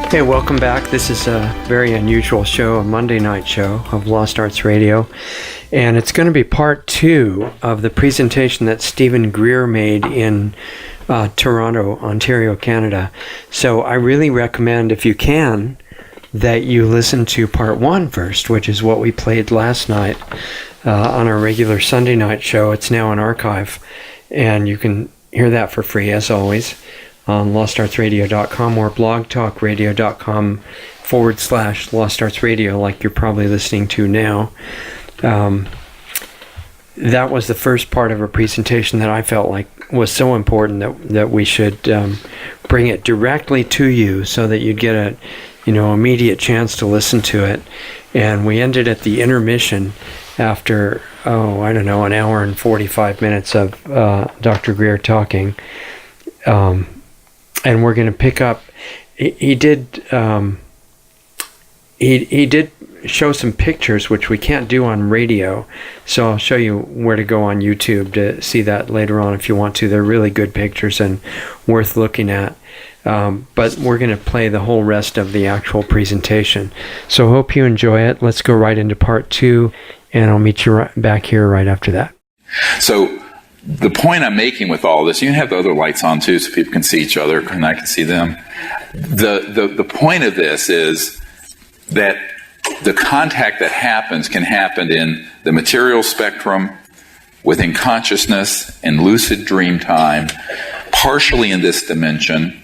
Hey, welcome back. This is a very unusual show, a Monday night show of Lost Arts Radio. And it's going to be part 2 of the presentation that Stephen Greer made in Toronto, Ontario, Canada. So I really recommend, if you can, that you listen to part 1 first, which is what we played last night on our regular Sunday night show. It's now an archive, and you can hear that for free, as always, on lostartsradio.com or blogtalkradio.com/lostartsradio, like you're probably listening to now. That was the first part of a presentation that I felt like was so important that we should bring it directly to you so that you'd get a immediate chance to listen to it. And we ended at the intermission after, an hour and 45 minutes of Dr. Greer talking. And we're going to pick up. He did show some pictures, which we can't do on radio. So I'll show you where to go on YouTube to see that later on if you want to. They're really good pictures and worth looking at. But we're going to play the whole rest of the actual presentation. So I hope you enjoy it. Let's go right into part 2, and I'll meet you back here right after that. So the point I'm making with all this, you can have the other lights on too so people can see each other and I can see them. The point of this is that the contact that happens can happen in the material spectrum, within consciousness, in lucid dream time, partially in this dimension,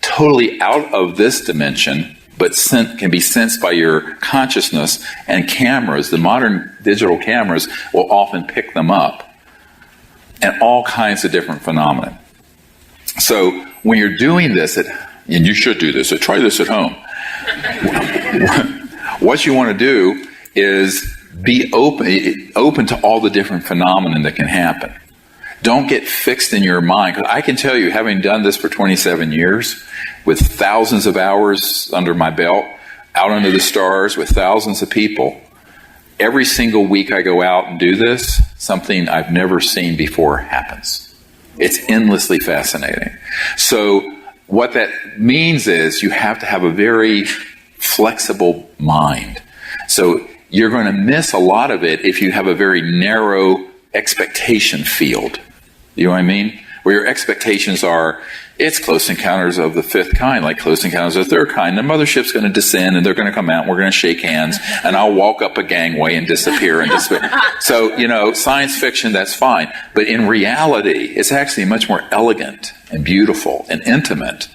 totally out of this dimension, but can be sensed by your consciousness, and cameras, the modern digital cameras, will often pick them up, and all kinds of different phenomena. So when you're doing this, and you should do this, so try this at home. What you want to do is be open to all the different phenomena that can happen. Don't get fixed in your mind. 'Cause I can tell you, having done this for 27 years, with thousands of hours under my belt, out under the stars with thousands of people, every single week I go out and do this, something I've never seen before happens. It's endlessly fascinating. So what that means is you have to have a very flexible mind. So you're going to miss a lot of it if you have a very narrow expectation field. You know what I mean? Where your expectations are, it's Close Encounters of the Fifth Kind, like Close Encounters of the Third Kind. The mothership's going to descend, and they're going to come out, and we're going to shake hands, and I'll walk up a gangway and disappear. So, science fiction, that's fine. But in reality, it's actually much more elegant and beautiful and intimate,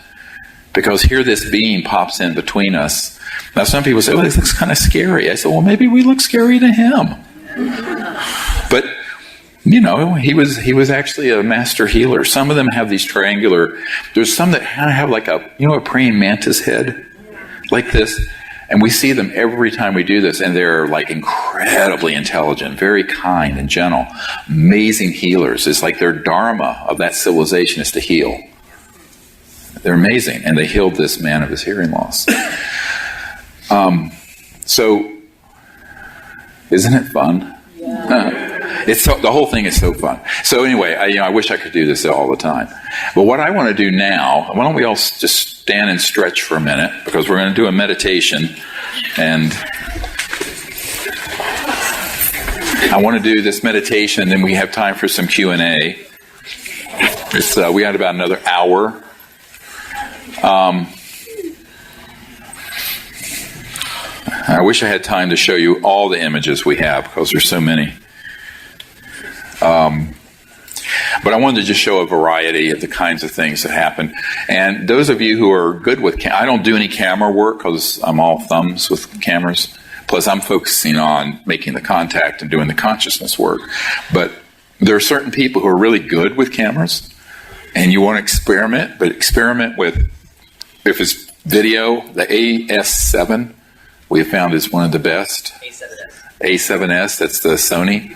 because here this being pops in between us. Now, some people say, well, this looks kind of scary. I said, well, maybe we look scary to him. But he was actually a master healer. Some of them have these triangular. There's some that kind of have like a praying mantis head, like this, and we see them every time we do this, and they're like incredibly intelligent, very kind and gentle, amazing healers. It's like their dharma of that civilization is to heal. They're amazing, and they healed this man of his hearing loss. So, isn't it fun? Yeah. The whole thing is so fun. So anyway, I wish I could do this all the time. But what I want to do now, why don't we all just stand and stretch for a minute, because we're going to do a meditation, and I want to do this meditation, and then we have time for some Q&A. We had about another hour. I wish I had time to show you all the images we have, because there's so many. But I wanted to just show a variety of the kinds of things that happen. And those of you who are good with I don't do any camera work because I'm all thumbs with cameras. Plus, I'm focusing on making the contact and doing the consciousness work. But there are certain people who are really good with cameras, and you want to experiment, but experiment with, if it's video, the AS7 we have found is one of the best. A7S, that's the Sony.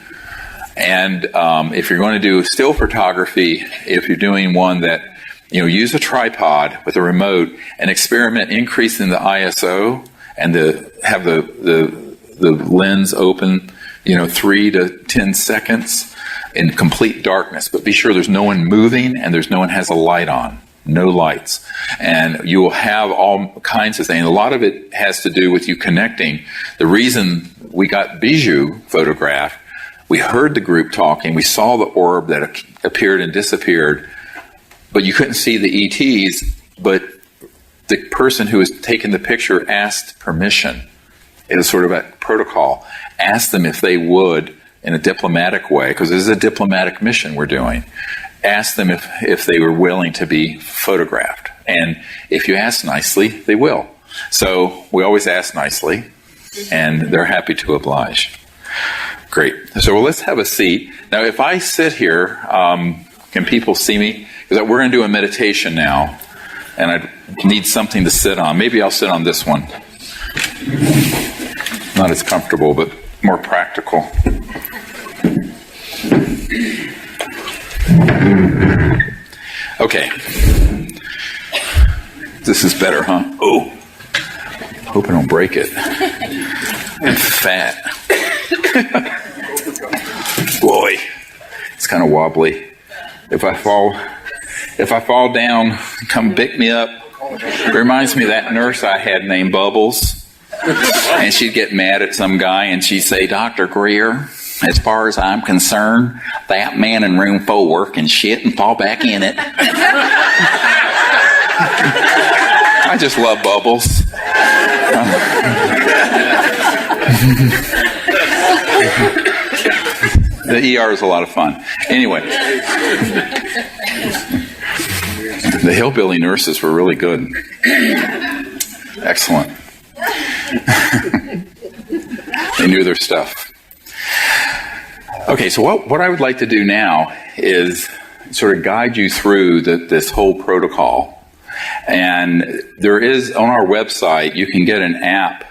And if you're going to do still photography, if you're doing one that, use a tripod with a remote and experiment increasing the ISO and have the lens open, 3 to 10 seconds in complete darkness. But be sure there's no one moving and there's no one has a light on. no lights. And you will have all kinds of things. A lot of it has to do with you connecting. The reason we got Bijou photographed, we heard the group talking, we saw the orb that appeared and disappeared, but you couldn't see the ETs, but the person who was taking the picture asked permission. It was sort of a protocol. Asked them if they would, in a diplomatic way, because this is a diplomatic mission we're doing, ask them if they were willing to be photographed. And if you ask nicely, they will. So we always ask nicely, and they're happy to oblige. Great. So let's have a seat. Now, if I sit here, can people see me? Because we're going to do a meditation now, and I need something to sit on. Maybe I'll sit on this one. Not as comfortable, but more practical. Okay. This is better, huh? Oh. Hope I don't break it. I'm fat. Boy. It's kind of wobbly. If I fall down, come pick me up. It reminds me of that nurse I had named Bubbles. And she'd get mad at some guy and she'd say, Dr. Greer, as far as I'm concerned, that man in room 4 can shit and fall back in it. I just love Bubbles. The ER is a lot of fun. Anyway, the hillbilly nurses were really good. Excellent. They knew their stuff. Okay, so what I would like to do now is sort of guide you through this whole protocol. And there is, on our website, you can get an app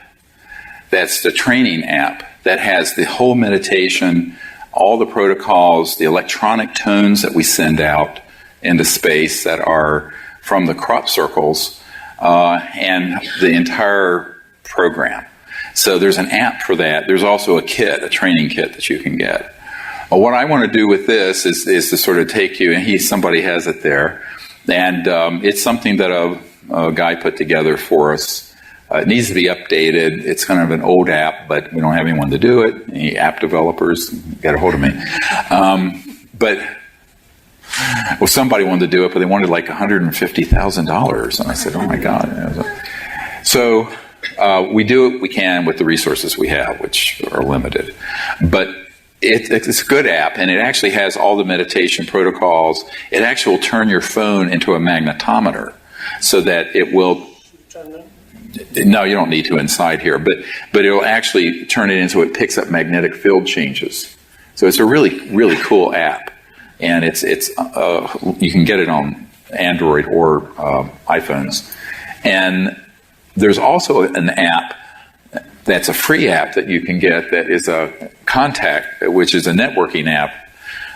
that's the training app that has the whole meditation, all the protocols, the electronic tones that we send out into space that are from the crop circles, and the entire program. So there's an app for that. There's also a kit, a training kit that you can get. What I want to do with this is to sort of take you, and somebody has it there, and it's something that a guy put together for us. It needs to be updated. It's kind of an old app, but we don't have anyone to do it. Any app developers, get a hold of me. Well, somebody wanted to do it, but they wanted like $150,000. And I said, oh my God. So we do what we can with the resources we have, which are limited. But it's a good app, and it actually has all the meditation protocols. It actually will turn your phone into a magnetometer so that it will... No, you don't need to inside here, but it'll actually turn it into, it picks up magnetic field changes. So it's a really, really cool app. And it's you can get it on Android or iPhones. And there's also an app that's a free app that you can get that is a contact, which is a networking app,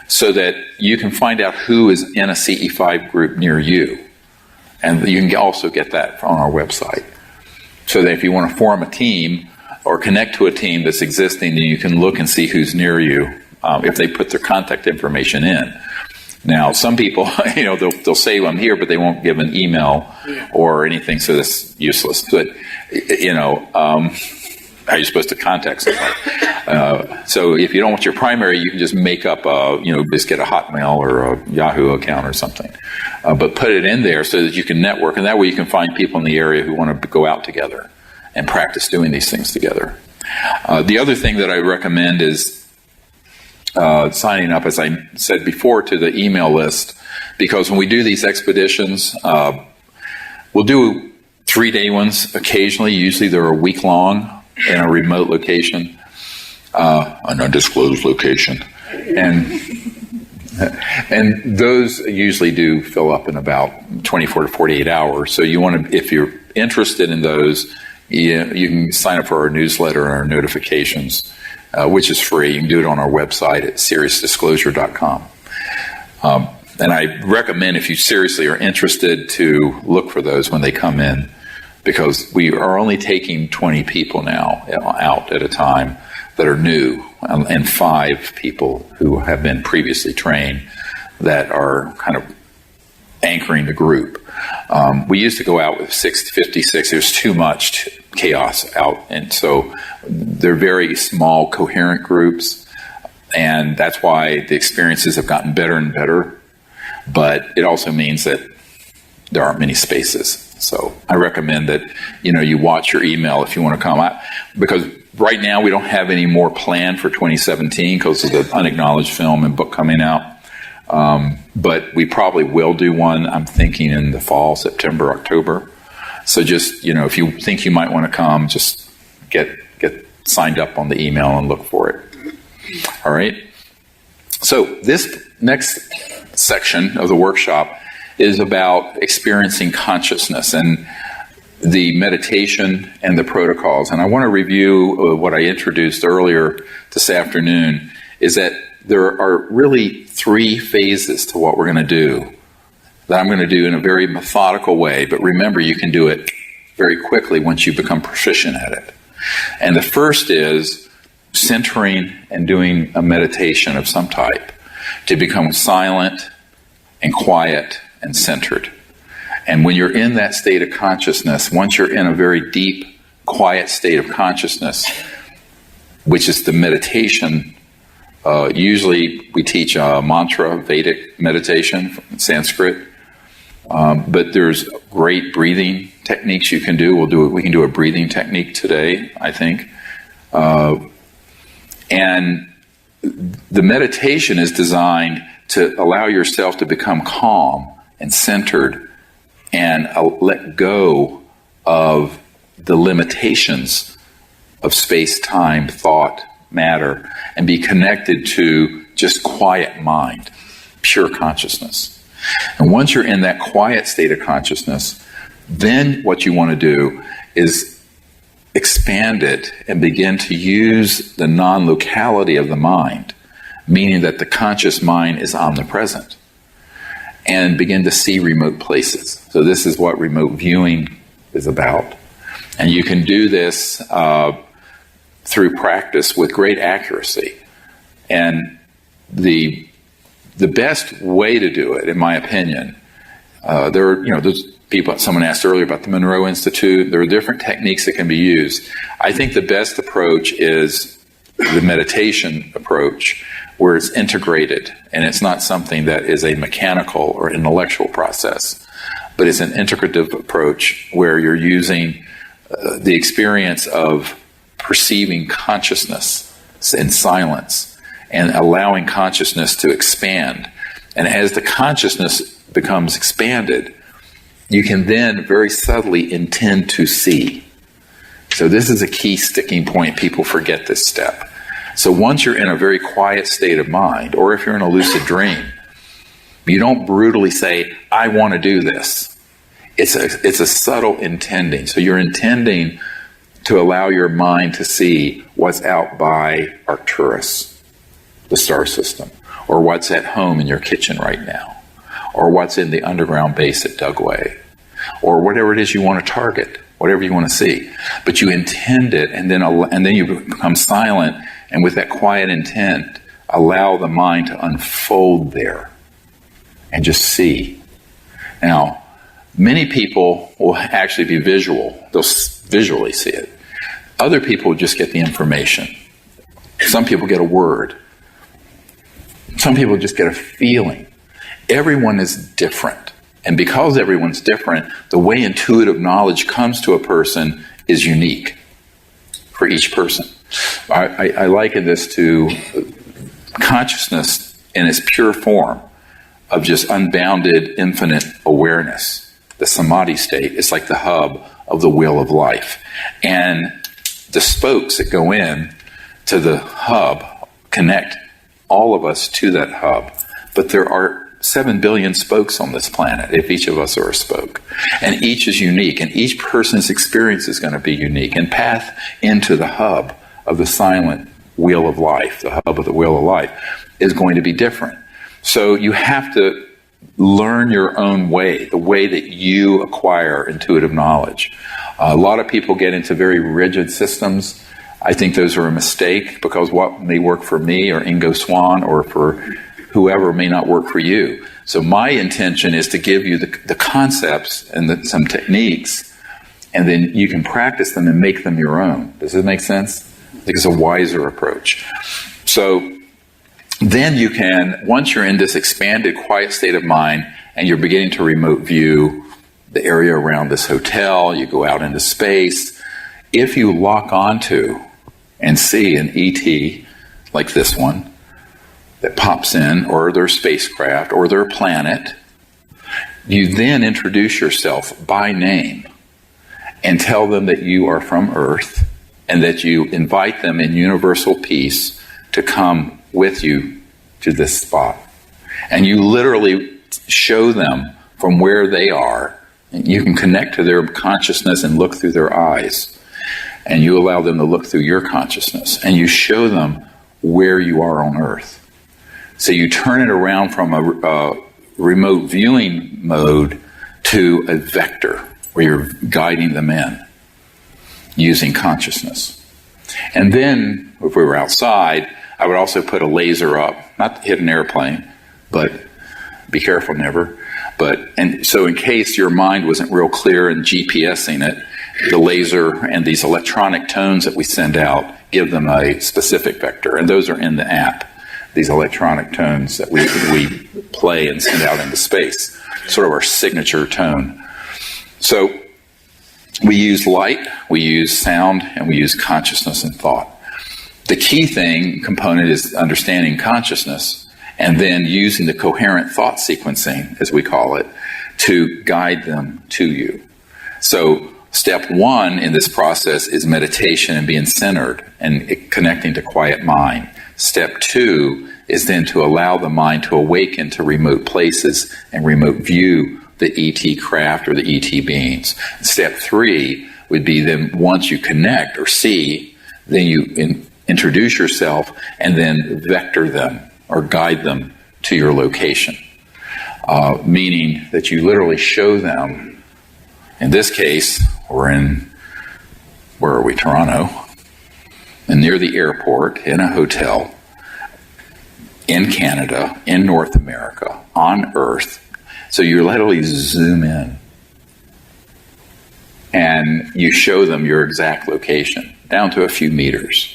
so that you can find out who is in a CE5 group near you. And you can also get that on our website. So that if you want to form a team or connect to a team that's existing, then you can look and see who's near you. If they put their contact information in. Now, some people, they'll say I'm here, but they won't give an email or anything, so that's useless. But, how are you supposed to contact somebody? So if you don't want your primary, you can just make up, just get a Hotmail or a Yahoo account or something. But put it in there so that you can network, and that way you can find people in the area who want to go out together and practice doing these things together. The other thing that I recommend is signing up, as I said before, to the email list, because when we do these expeditions, we'll do 3-day ones occasionally. Usually they're a week long in a remote location, an undisclosed location, and those usually do fill up in about 24 to 48 hours. So you want to, if you're interested in those, you can sign up for our newsletter and our notifications, which is free. You can do it on our website at seriousdisclosure.com. And I recommend, if you seriously are interested, to look for those when they come in, because we are only taking 20 people now out at a time that are new, and 5 people who have been previously trained that are kind of anchoring the group. We used to go out with 56. There's too much chaos out, and so they're very small, coherent groups, and that's why the experiences have gotten better and better. But it also means that there aren't many spaces. So I recommend that you watch your email if you want to come out, because right now we don't have any more planned for 2017 because of the unacknowledged film and book coming out. But we probably will do one, I'm thinking, in the fall, September, October. So just, if you think you might want to come, just get signed up on the email and look for it. All right? So this next section of the workshop is about experiencing consciousness and the meditation and the protocols. And I want to review what I introduced earlier this afternoon, is that there are really 3 phases to what we're going to do, that I'm going to do in a very methodical way. But remember, you can do it very quickly once you become proficient at it. And the first is centering and doing a meditation of some type to become silent and quiet and centered. And when you're in that state of consciousness, once you're in a very deep, quiet state of consciousness, which is the meditation, usually we teach a mantra, Vedic meditation from Sanskrit, but there's great breathing techniques you can do. We can do a breathing technique today, I think. And the meditation is designed to allow yourself to become calm and centered and let go of the limitations of space, time, thought, matter, and be connected to just quiet mind, pure consciousness. And once you're in that quiet state of consciousness, then what you want to do is expand it and begin to use the non-locality of the mind, meaning that the conscious mind is omnipresent, and begin to see remote places. So this is what remote viewing is about. And you can do this through practice with great accuracy. And the best way to do it, in my opinion, there's people. Someone asked earlier about the Monroe Institute. There are different techniques that can be used. I think the best approach is the meditation approach, where it's integrated, and it's not something that is a mechanical or intellectual process, but it's an integrative approach where you're using the experience of perceiving consciousness in silence and allowing consciousness to expand. And as the consciousness becomes expanded, you can then very subtly intend to see. So this is a key sticking point. People forget this step. So once you're in a very quiet state of mind, or if you're in a lucid dream, you don't brutally say, I want to do this. It's a subtle intending. So you're intending to allow your mind to see what's out by Arcturus, the star system, or what's at home in your kitchen right now, or what's in the underground base at Dugway, or whatever it is you want to target, whatever you want to see. But you intend it, and then you become silent, and with that quiet intent, allow the mind to unfold there and just see. Now, many people will actually be visual. They'll visually see it. Other people just get the information. Some people get a word. Some people just get a feeling. Everyone is different. And because everyone's different, the way intuitive knowledge comes to a person is unique for each person. I liken this to consciousness in its pure form of just unbounded, infinite awareness. The samadhi state is like the hub of the wheel of life. And the spokes that go in to the hub connect all of us to that hub. But there are 7 billion spokes on this planet, if each of us are a spoke. And each is unique, and each person's experience is going to be unique. And path into the hub of the silent wheel of life, the hub of the wheel of life, is going to be different. So you have to learn your own way, the way that you acquire intuitive knowledge. A lot of people get into very rigid systems. I think those are a mistake, because what may work for me or Ingo Swann or for whoever may not work for you. So my intention is to give you the concepts and some techniques, and then you can practice them and make them your own. Does it make sense? I think it's a wiser approach. So then you can, once you're in this expanded, quiet state of mind, and you're beginning to remote view the area around this hotel, you go out into space, if you lock onto and see an ET like this one that pops in, or their spacecraft, or their planet, you then introduce yourself by name and tell them that you are from Earth and that you invite them in universal peace to come with you to this spot. And you literally show them from where they are. And you can connect to their consciousness and look through their eyes. And you allow them to look through your consciousness. And you show them where you are on Earth. So you turn it around from a remote viewing mode to a vector where you're guiding them in using consciousness. And then, if we were outside, I would also put a laser up, not to hit an airplane, but be careful never. And so in case your mind wasn't real clear in GPSing it, the laser and these electronic tones that we send out give them a specific vector, and those are in the app. These electronic tones that we play and send out into space, sort of our signature tone. So we use light, we use sound, and we use consciousness and thought. The key component is understanding consciousness and then using the coherent thought sequencing, as we call it, to guide them to you. So step one in this process is meditation and being centered and connecting to quiet mind. Step two is then to allow the mind to awaken to remote places and remote view the ET craft or the ET beings. Step three would be then once you connect or see, then you introduce yourself and then vector them or guide them to your location. Meaning that you literally show them, in this case, we're in, where are we, Toronto, and near the airport, in a hotel, in Canada, in North America, on Earth. So you literally zoom in and you show them your exact location, down to a few meters.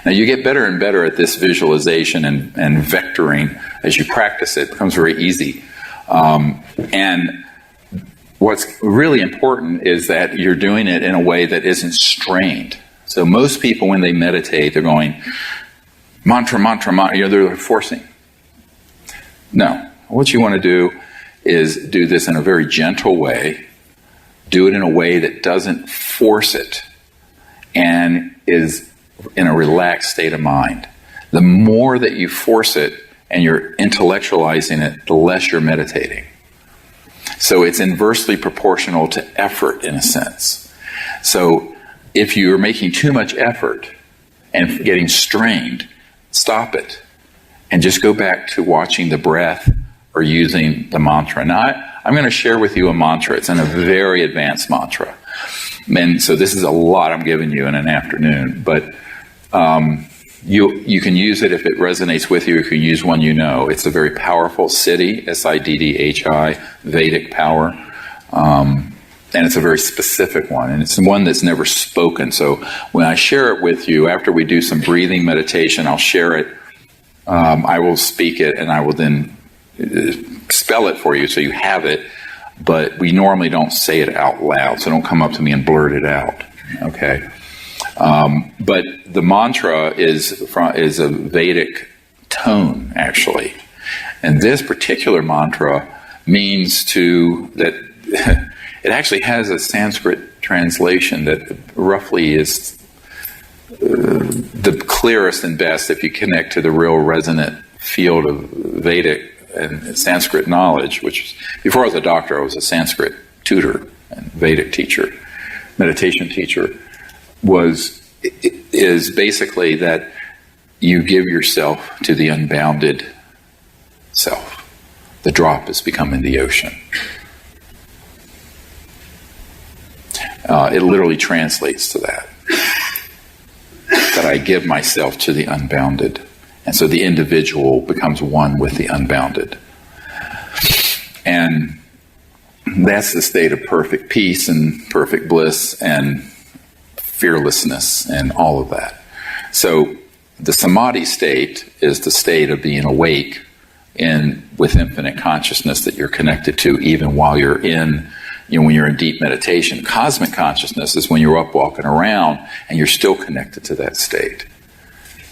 Now you get better and better at this visualization and vectoring as you practice it. It becomes very easy. And what's really important is that you're doing it in a way that isn't strained. So most people, when they meditate, they're going, mantra, mantra, mantra, they're forcing. No. What you want to do is do this in a very gentle way. Do it in a way that doesn't force it and is in a relaxed state of mind. The more that you force it and you're intellectualizing it, the less you're meditating. So it's inversely proportional to effort in a sense. So if you're making too much effort and getting strained, stop it and just go back to watching the breath or using the mantra. Now, I'm going to share with you a mantra. It's in a very advanced mantra. And so this is a lot I'm giving you in an afternoon, but you can use it if it resonates with you. You can use one you know. It's a very powerful Siddhi, S-I-D-D-H-I, Vedic power. And it's a very specific one. And it's one that's never spoken. So when I share it with you, after we do some breathing meditation, I'll share it. I will speak it, and I will then spell it for you so you have it. But we normally don't say it out loud. So don't come up to me and blurt it out. Okay? But the mantra is a Vedic tone, actually. And this particular mantra means that it actually has a Sanskrit translation that roughly is the clearest and best if you connect to the real resonant field of Vedic and Sanskrit knowledge, which before I was a doctor, I was a Sanskrit tutor and Vedic teacher, meditation teacher, is basically that you give yourself to the unbounded self. The drop is becoming the ocean. It literally translates to that I give myself to the unbounded. And so the individual becomes one with the unbounded. And that's the state of perfect peace and perfect bliss and fearlessness and all of that. So the samadhi state is the state of being awake with infinite consciousness that you're connected to even while you're when you're in deep meditation. Cosmic consciousness is when you're up walking around and you're still connected to that state.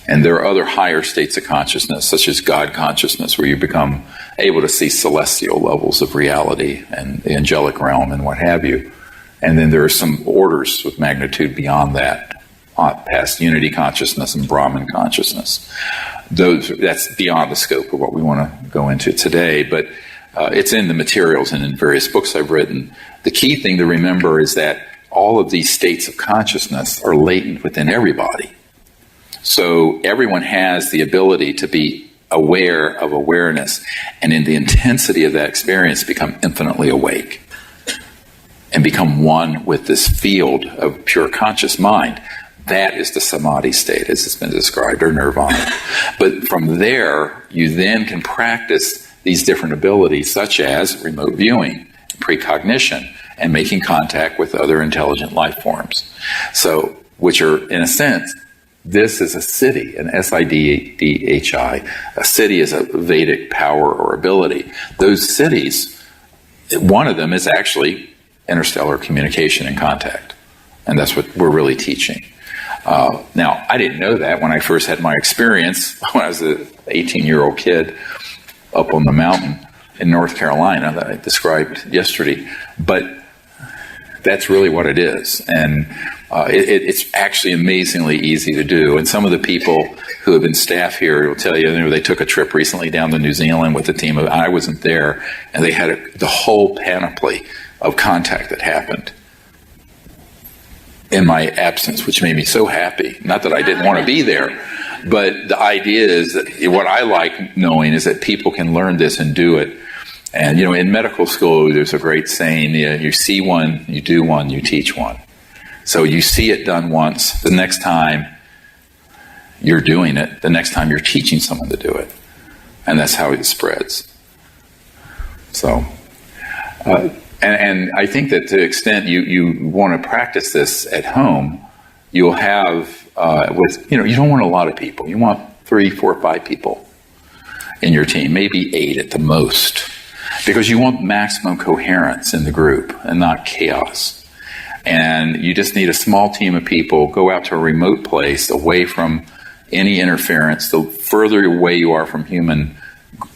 And there are other higher states of consciousness, such as God consciousness, where you become able to see celestial levels of reality and the angelic realm and what have you. And then there are some orders with magnitude beyond that, past unity consciousness and Brahman consciousness. That's beyond the scope of what we want to go into today, but it's in the materials and in various books I've written. The key thing to remember is that all of these states of consciousness are latent within everybody. So everyone has the ability to be aware of awareness, and in the intensity of that experience become infinitely awake and become one with this field of pure conscious mind. That is the samadhi state, as it's been described, or nirvana. But from there, you then can practice these different abilities, such as remote viewing, precognition, and making contact with other intelligent life forms. So, which are, in a sense, this is a siddhi, an S-I-D-D-H-I. A siddhi is a Vedic power or ability. Those siddhis, one of them is actually interstellar communication and contact. And that's what we're really teaching. Now, I didn't know that when I first had my experience when I was an 18-year-old kid up on the mountain in North Carolina that I described yesterday. But that's really what it is. And it's actually amazingly easy to do. And some of the people who have been staff here will tell you, they took a trip recently down to New Zealand with a team of, I wasn't there, and they had the whole panoply of contact that happened in my absence, which made me so happy. Not that I didn't want to be there, but the idea is that what I like knowing is that people can learn this and do it. And, in medical school, there's a great saying, you see one, you do one, you teach one. So you see it done once, the next time you're doing it, the next time you're teaching someone to do it. And that's how it spreads. So, and I think that to the extent you want to practice this at home, you'll have, you don't want a lot of people. You want 3, 4, 5 people in your team, maybe 8 at the most. Because you want maximum coherence in the group and not chaos. And you just need a small team of people, go out to a remote place away from any interference. The further away you are from human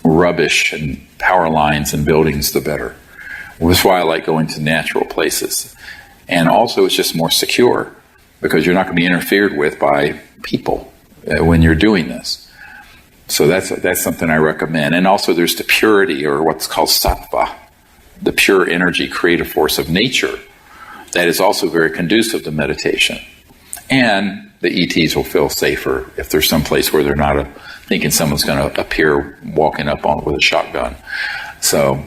rubbish and power lines and buildings, the better. That's why I like going to natural places. And also it's just more secure because you're not going to be interfered with by people when you're doing this. So that's something I recommend. And also there's the purity, or what's called sattva, the pure energy, creative force of nature, that is also very conducive to meditation. And the ETs will feel safer if there's some place where they're not thinking someone's going to appear walking up on with a shotgun. So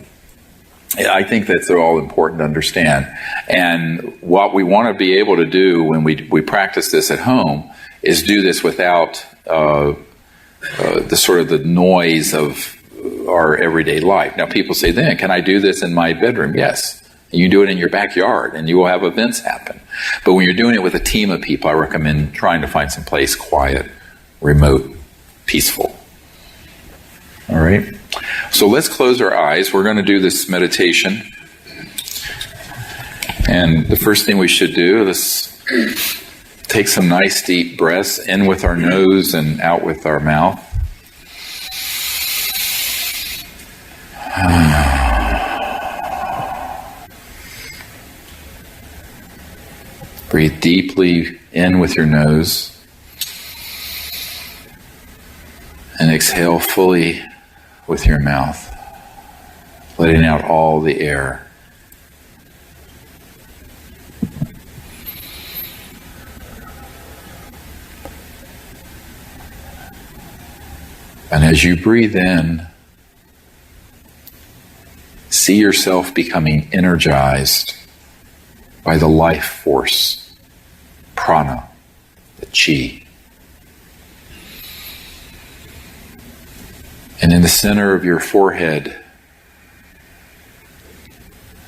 I think that they're all important to understand. And what we want to be able to do when we practice this at home is do this without the sort of the noise of our everyday life. Now, people say, then, can I do this in my bedroom? Yes. And you do it in your backyard, and you will have events happen. But when you're doing it with a team of people, I recommend trying to find some place quiet, remote, peaceful. All right? So let's close our eyes. We're going to do this meditation. And the first thing we should do is take some nice deep breaths in with our nose and out with our mouth. Breathe deeply in with your nose and exhale fully with your mouth, letting out all the air. And as you breathe in, see yourself becoming energized by the life force, prana, the chi. And in the center of your forehead,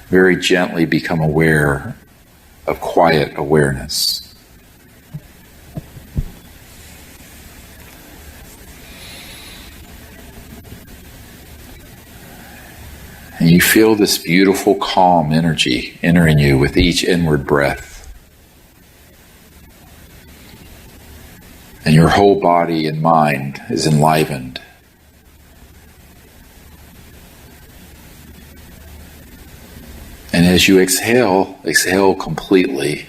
very gently become aware of quiet awareness. And you feel this beautiful, calm energy entering you with each inward breath. And your whole body and mind is enlivened. And as you exhale, exhale completely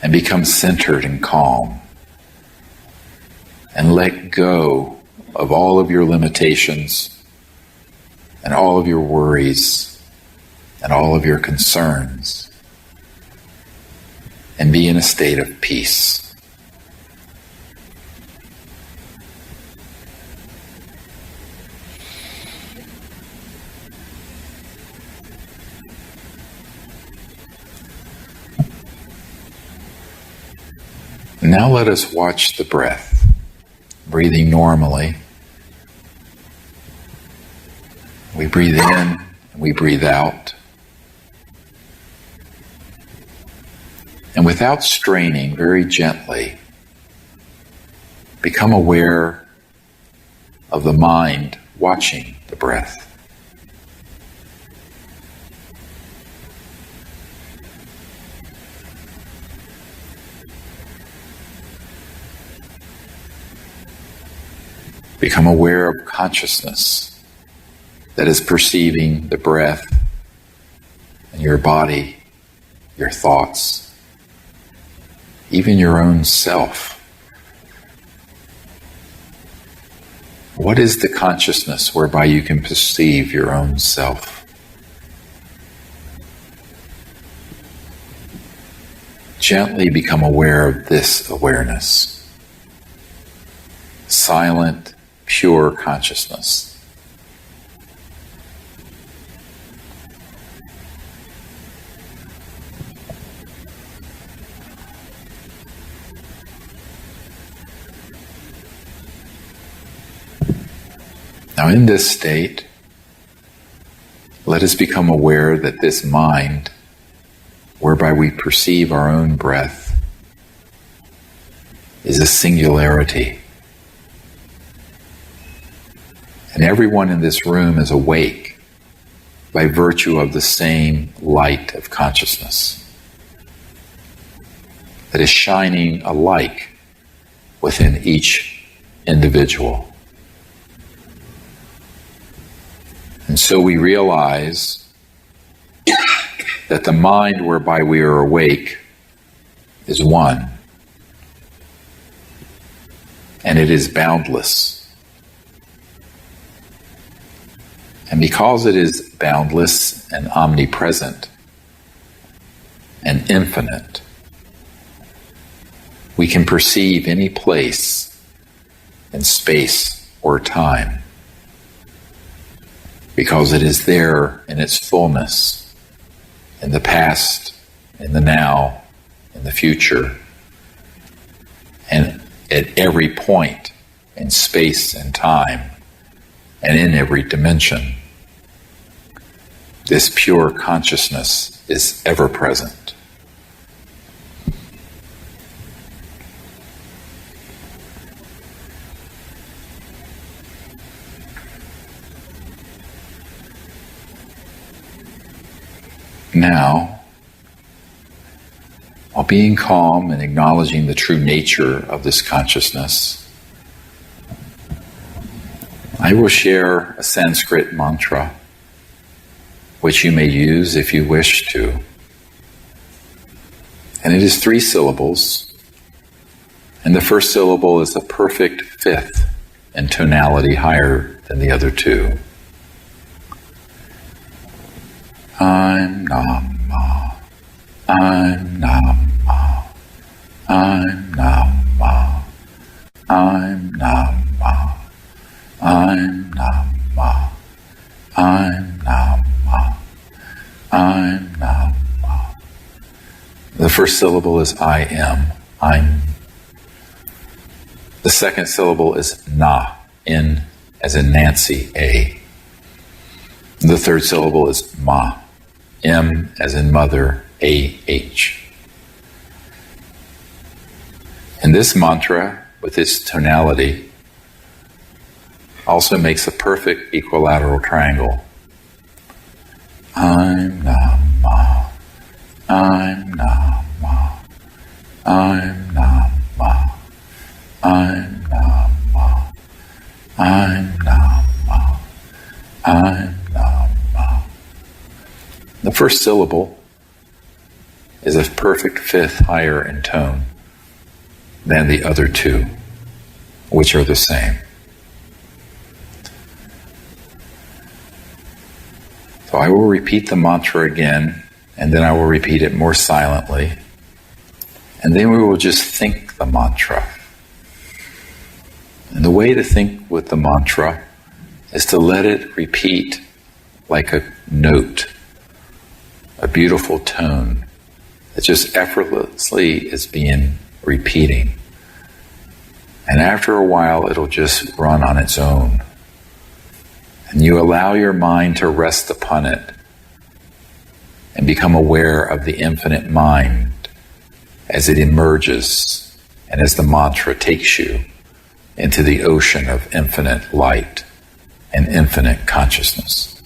and become centered and calm. And let go of all of your limitations and all of your worries and all of your concerns, and be in a state of peace. Now let us watch the breath, breathing normally. We breathe in and we breathe out. And without straining, very gently, become aware of the mind watching the breath. Become aware of consciousness that is perceiving the breath and your body, your thoughts, even your own self. What is the consciousness whereby you can perceive your own self? Gently become aware of this awareness. Silent, pure consciousness. Now, in this state, let us become aware that this mind, whereby we perceive our own breath, is a singularity. And everyone in this room is awake by virtue of the same light of consciousness that is shining alike within each individual. And so we realize that the mind whereby we are awake is one, and it is boundless. And because it is boundless and omnipresent and infinite, we can perceive any place in space or time, because it is there in its fullness, in the past, in the now, in the future, and at every point in space and time, and in every dimension. This pure consciousness is ever present. Now, while being calm and acknowledging the true nature of this consciousness, I will share a Sanskrit mantra, which you may use if you wish to. And it is 3 syllables, and the first syllable is a perfect fifth in tonality higher than the other 2. I'm Nama, I'm Nama, I'm Nama, I'm Nama, I'm Nama, I'm Nama, I'm Nama. The first syllable is I am, I'm. The second syllable is Na, N as in Nancy, A. The third syllable is ma. M as in mother, A-H. And this mantra, with its tonality, also makes a perfect equilateral triangle. I'm Nam Ma. I'm Nam Ma. I'm Nam Ma. I'm Nam Ma. I'm Nam Ma. I'm Nam Ma. The first syllable is a perfect fifth higher in tone than the other two, which are the same. So I will repeat the mantra again, and then I will repeat it more silently, and then we will just think the mantra. And the way to think with the mantra is to let it repeat like a note, a beautiful tone that just effortlessly is being repeating. And after a while, it'll just run on its own. And you allow your mind to rest upon it and become aware of the infinite mind as it emerges and as the mantra takes you into the ocean of infinite light and infinite consciousness.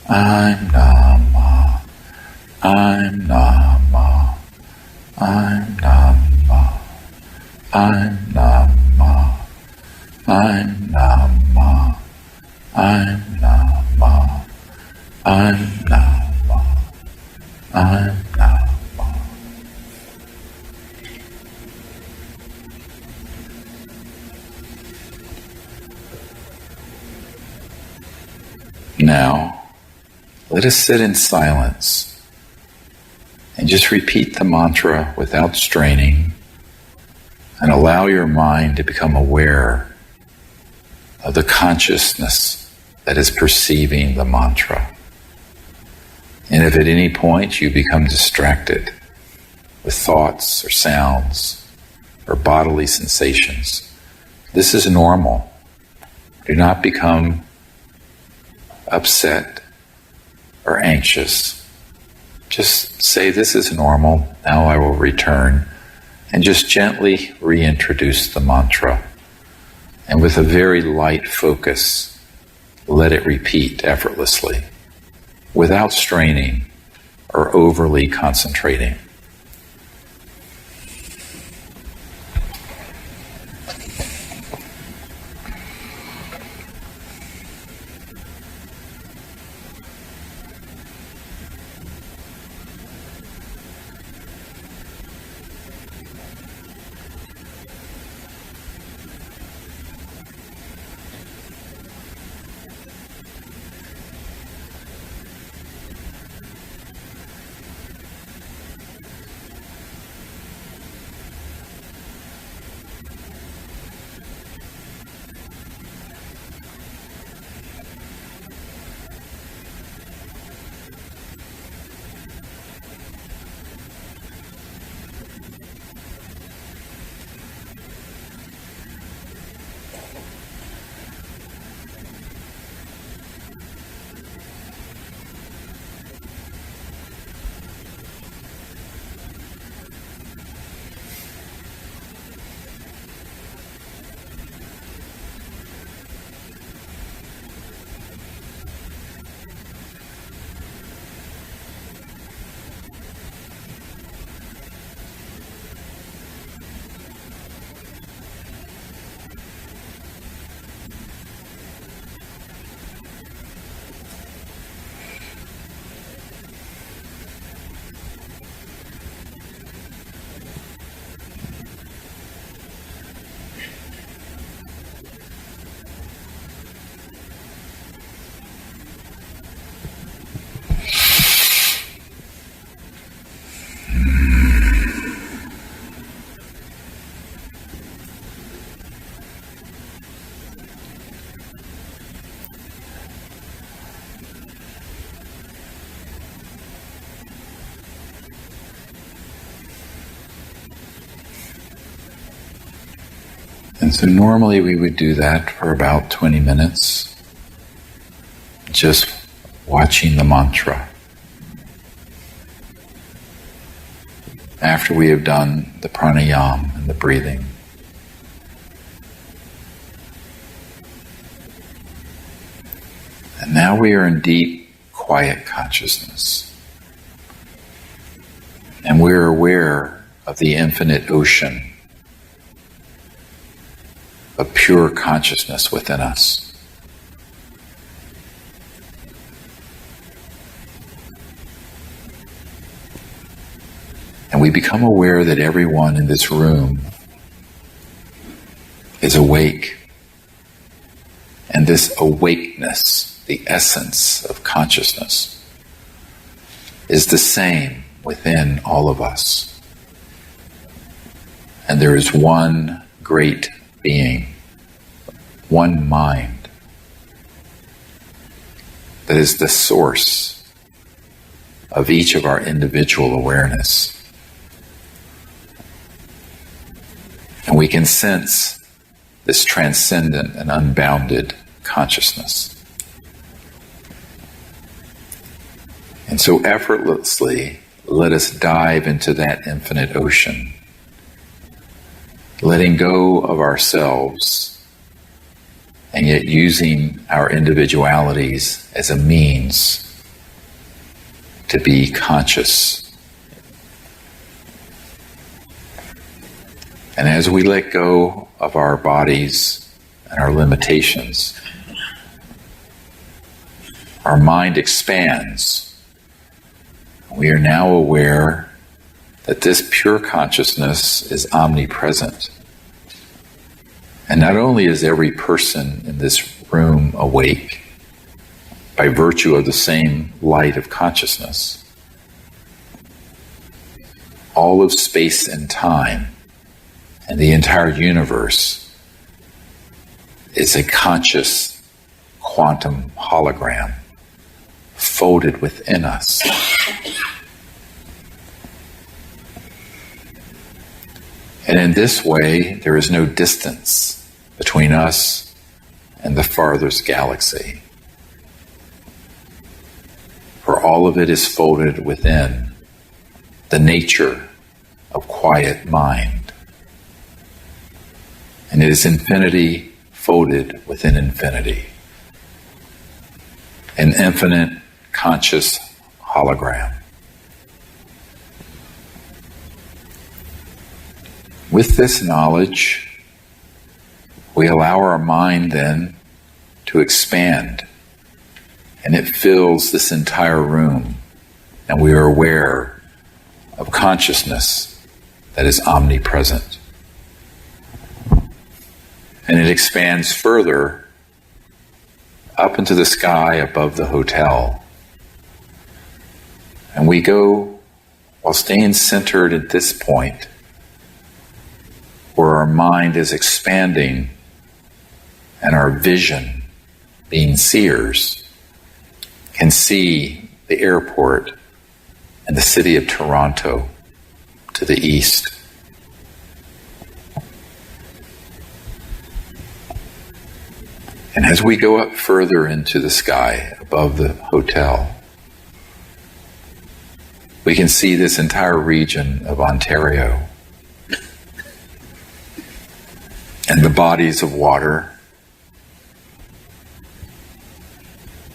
I'm Nama. I'm Nama. I'm Nama. I'm Nama. I'm Nama. I'm Nama. I'm Nama. I'm Nama. Now, let us sit in silence and just repeat the mantra without straining, and allow your mind to become aware of the consciousness that is perceiving the mantra. And if at any point you become distracted with thoughts or sounds or bodily sensations, this is normal. Do not become upset or anxious. Just say, this is normal, now I will return, and just gently reintroduce the mantra. And with a very light focus, let it repeat effortlessly, without straining or overly concentrating. And so normally we would do that for about 20 minutes. just watching the mantra. After we have done the pranayama and the breathing, and now we are in deep, quiet consciousness. And we're aware of the infinite ocean of pure consciousness within us. And we become aware that everyone in this room is awake. And this awakeness, the essence of consciousness, is the same within all of us. And there is one great being, one mind, that is the source of each of our individual awareness. And we can sense this transcendent and unbounded consciousness. And so effortlessly, let us dive into that infinite ocean, letting go of ourselves, and yet using our individualities as a means to be conscious. And as we let go of our bodies and our limitations, our mind expands. We are now aware that this pure consciousness is omnipresent. And not only is every person in this room awake by virtue of the same light of consciousness, all of space and time and the entire universe is a conscious quantum hologram folded within us. And in this way, there is no distance between us and the farthest galaxy. For all of it is folded within the nature of quiet mind. And it is infinity folded within infinity. An infinite conscious hologram. With this knowledge, we allow our mind then to expand, and it fills this entire room, and we are aware of consciousness that is omnipresent. And it expands further up into the sky above the hotel. And we go, while staying centered at this point, where our mind is expanding and our vision, being seers, can see the airport and the city of Toronto to the east. And as we go up further into the sky above the hotel, we can see this entire region of Ontario and the bodies of water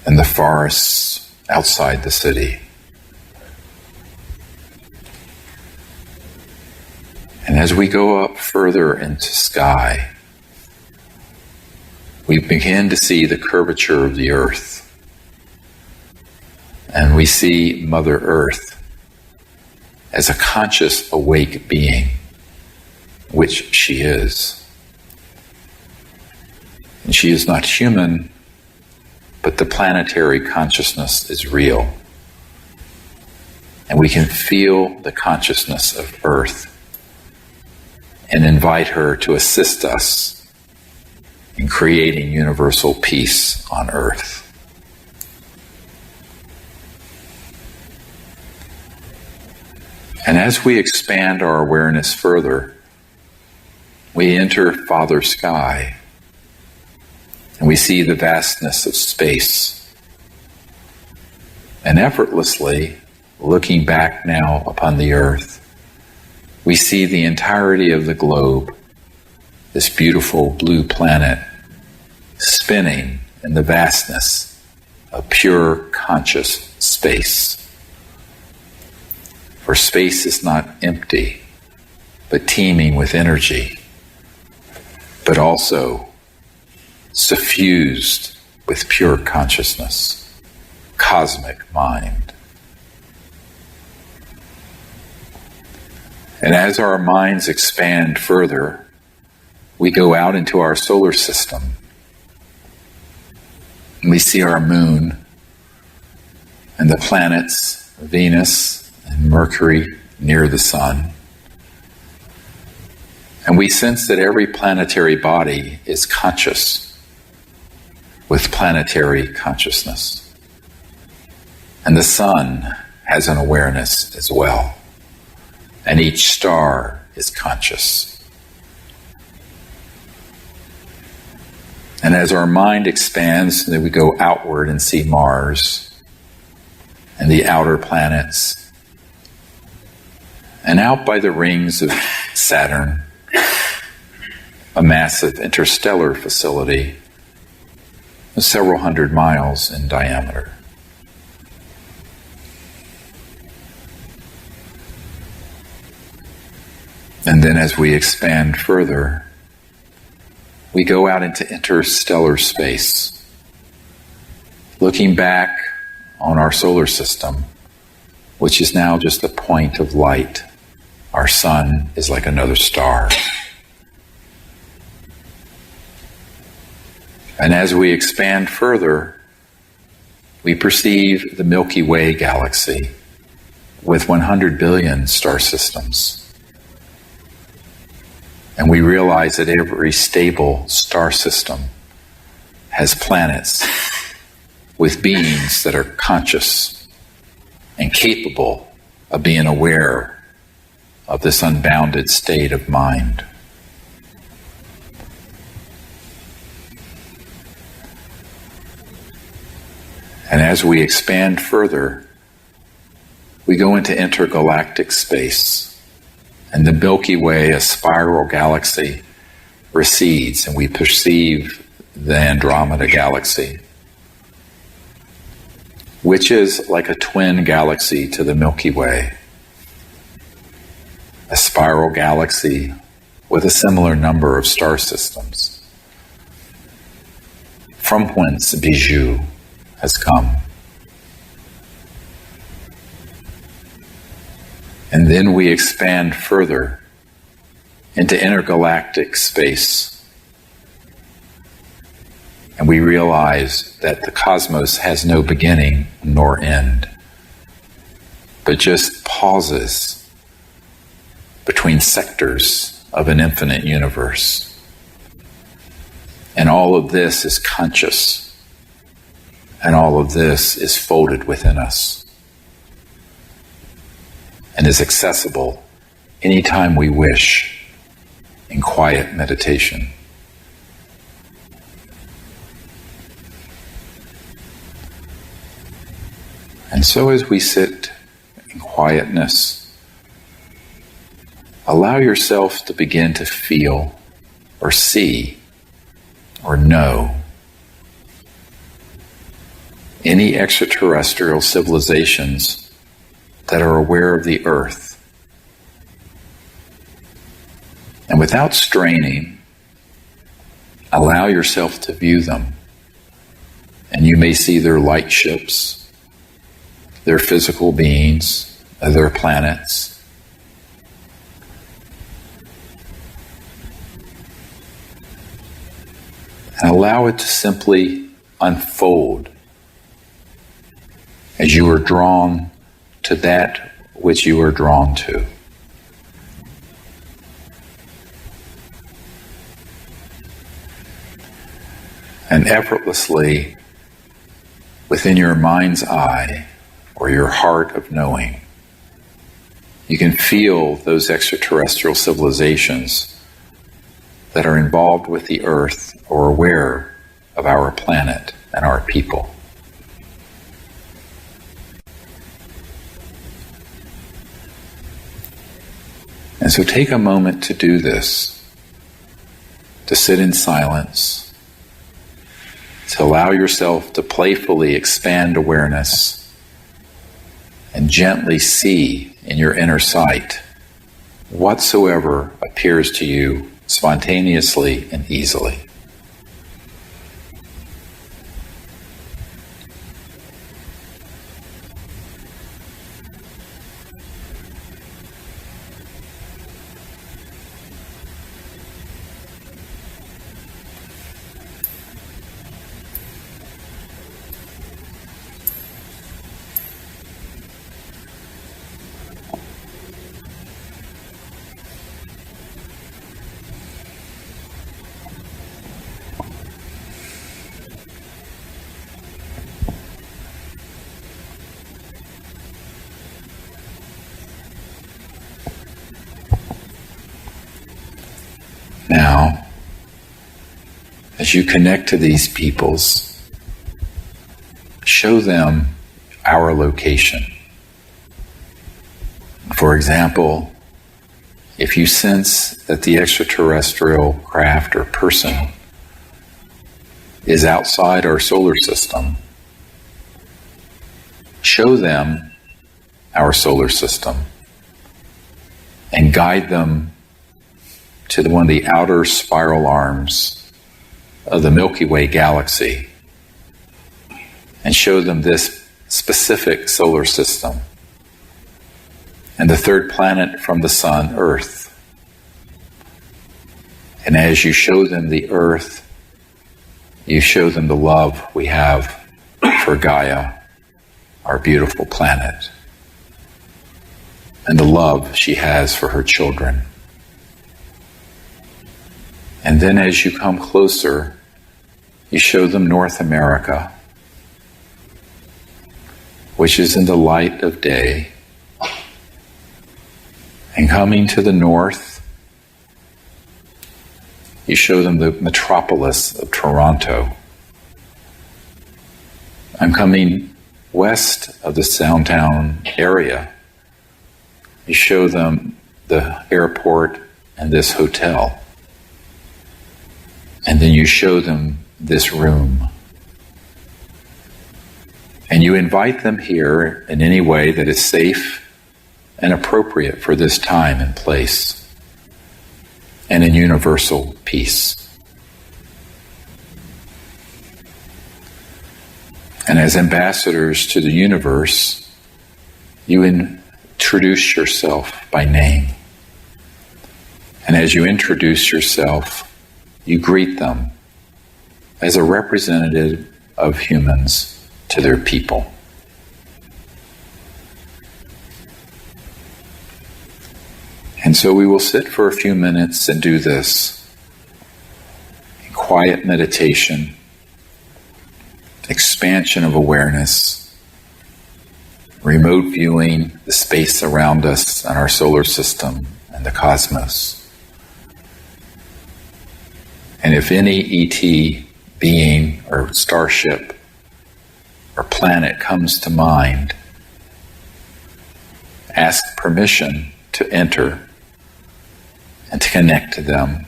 and the forests outside the city. And as we go up further into sky, we begin to see the curvature of the earth. And we see Mother Earth as a conscious, awake being, which she is. And she is not human, but the planetary consciousness is real. And we can feel the consciousness of Earth and invite her to assist us in creating universal peace on Earth. And as we expand our awareness further, we enter Father Sky, and we see the vastness of space And effortlessly, looking back now upon the earth, we see the entirety of the globe, this beautiful blue planet, spinning in the vastness of pure conscious space. For space is not empty, but teeming with energy, but also suffused with pure consciousness, cosmic mind. And as our minds expand further, we go out into our solar system. And we see our moon and the planets, Venus and Mercury near the sun. And we sense that every planetary body is conscious with planetary consciousness. And the sun has an awareness as well. And each star is conscious. And as our mind expands, then we go outward and see Mars and the outer planets. And out by the rings of Saturn, a massive interstellar facility several hundred miles in diameter. And then as we expand further, we go out into interstellar space, looking back on our solar system, which is now just a point of light. Our sun is like another star. And as we expand further, we perceive the Milky Way galaxy with 100 billion star systems. And we realize that every stable star system has planets with beings that are conscious and capable of being aware of this unbounded state of mind. And as we expand further, we go into intergalactic space. And the Milky Way, a spiral galaxy, recedes, and we perceive the Andromeda galaxy, which is like a twin galaxy to the Milky Way, a spiral galaxy with a similar number of star systems, from whence Bijou has come. And then we expand further into intergalactic space. And we realize that the cosmos has no beginning nor end, but just pauses between sectors of an infinite universe. And all of this is conscious, and all of this is folded within us, and is accessible anytime we wish in quiet meditation. And so as we sit in quietness, allow yourself to begin to feel or see or know any extraterrestrial civilizations that are aware of the earth. And without straining, allow yourself to view them. And you may see their light ships, their physical beings, their planets. And allow it to simply unfold as you are drawn to that which you are drawn to. And effortlessly, within your mind's eye or your heart of knowing, you can feel those extraterrestrial civilizations that are involved with the earth or aware of our planet and our people. And so take a moment to do this, to sit in silence, to allow yourself to playfully expand awareness and gently see in your inner sight whatsoever appears to you spontaneously and easily. Now, as you connect to these peoples, show them our location. For example, if you sense that the extraterrestrial craft or person is outside our solar system, show them our solar system and guide them to one of the outer spiral arms of the Milky Way galaxy and show them this specific solar system and the third planet from the sun, Earth. And as you show them the Earth, you show them the love we have for Gaia, our beautiful planet, and the love she has for her children. And then as you come closer, you show them North America, which is in the light of day. And coming to the north, you show them the metropolis of Toronto. I'm coming west of the downtown area. You show them the airport and this hotel. And then you show them this room. And you invite them here in any way that is safe and appropriate for this time and place, and in universal peace. And as ambassadors to the universe, you introduce yourself by name. And as you introduce yourself, you greet them as a representative of humans to their people. And so we will sit for a few minutes and do this in quiet meditation, expansion of awareness, remote viewing the space around us and our solar system and the cosmos. And if any ET being or starship or planet comes to mind, ask permission to enter and to connect to them,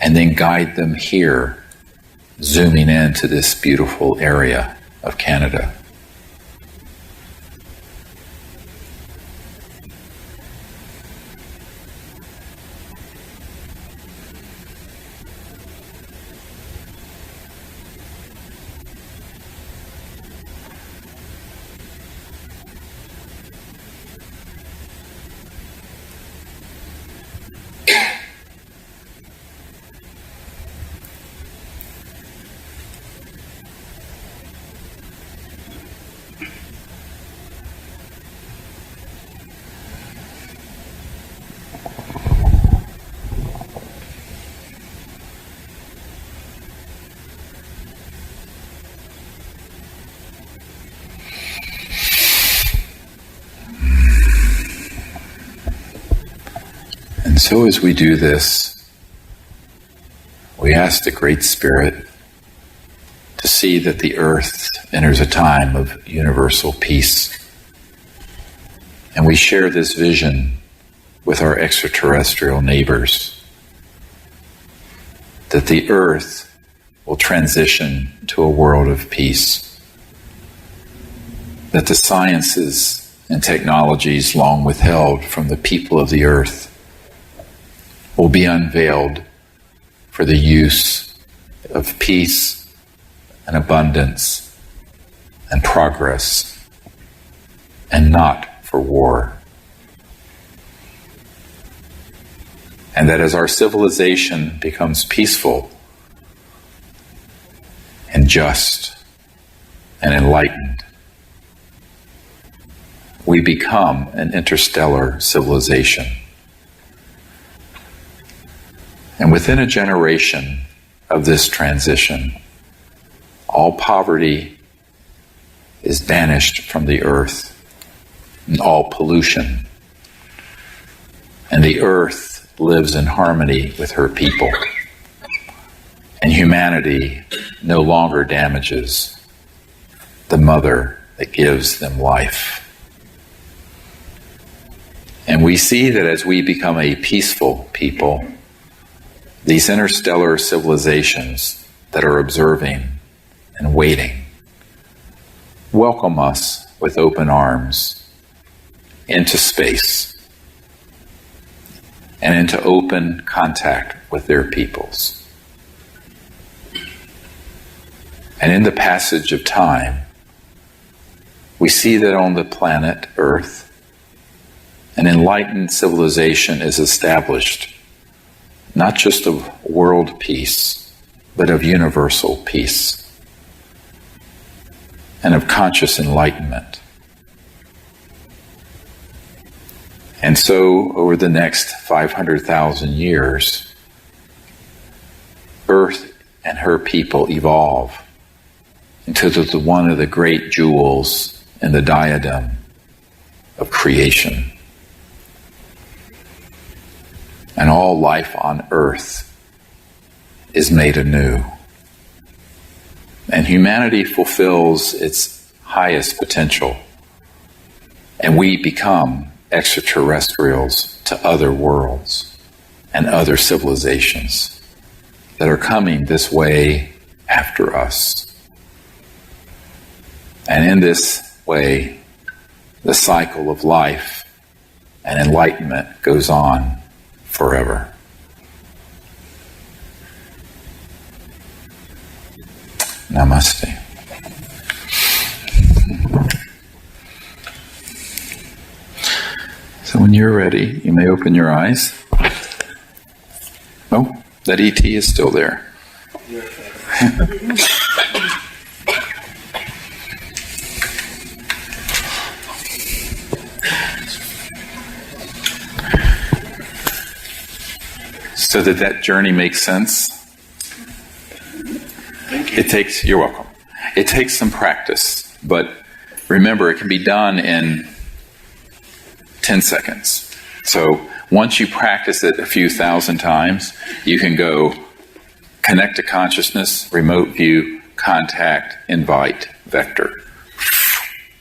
and then guide them here, zooming into this beautiful area of Canada. And so as we do this, we ask the Great Spirit to see that the earth enters a time of universal peace. And we share this vision with our extraterrestrial neighbors, that the earth will transition to a world of peace, that the sciences and technologies long withheld from the people of the earth will be unveiled for the use of peace and abundance and progress, and not for war. And that as our civilization becomes peaceful and just and enlightened, we become an interstellar civilization. And within a generation of this transition, all poverty is banished from the earth, and all pollution. And the earth lives in harmony with her people. And humanity no longer damages the mother that gives them life. And we see that as we become a peaceful people, these interstellar civilizations that are observing and waiting welcome us with open arms into space and into open contact with their peoples. And in the passage of time, we see that on the planet Earth, an enlightened civilization is established, not just of world peace, but of universal peace and of conscious enlightenment. And so, over the next 500,000 years, Earth and her people evolve into one of the great jewels in the diadem of creation. And all life on Earth is made anew. And humanity fulfills its highest potential. And we become extraterrestrials to other worlds and other civilizations that are coming this way after us. And in this way, the cycle of life and enlightenment goes on forever. Namaste. So when you're ready, you may open your eyes. Oh, that ET is still there. So did that journey make sense? You're welcome. It takes some practice, but remember, it can be done in 10 seconds. So once you practice it a few thousand times, you can go connect to consciousness, remote view, contact, invite, vector.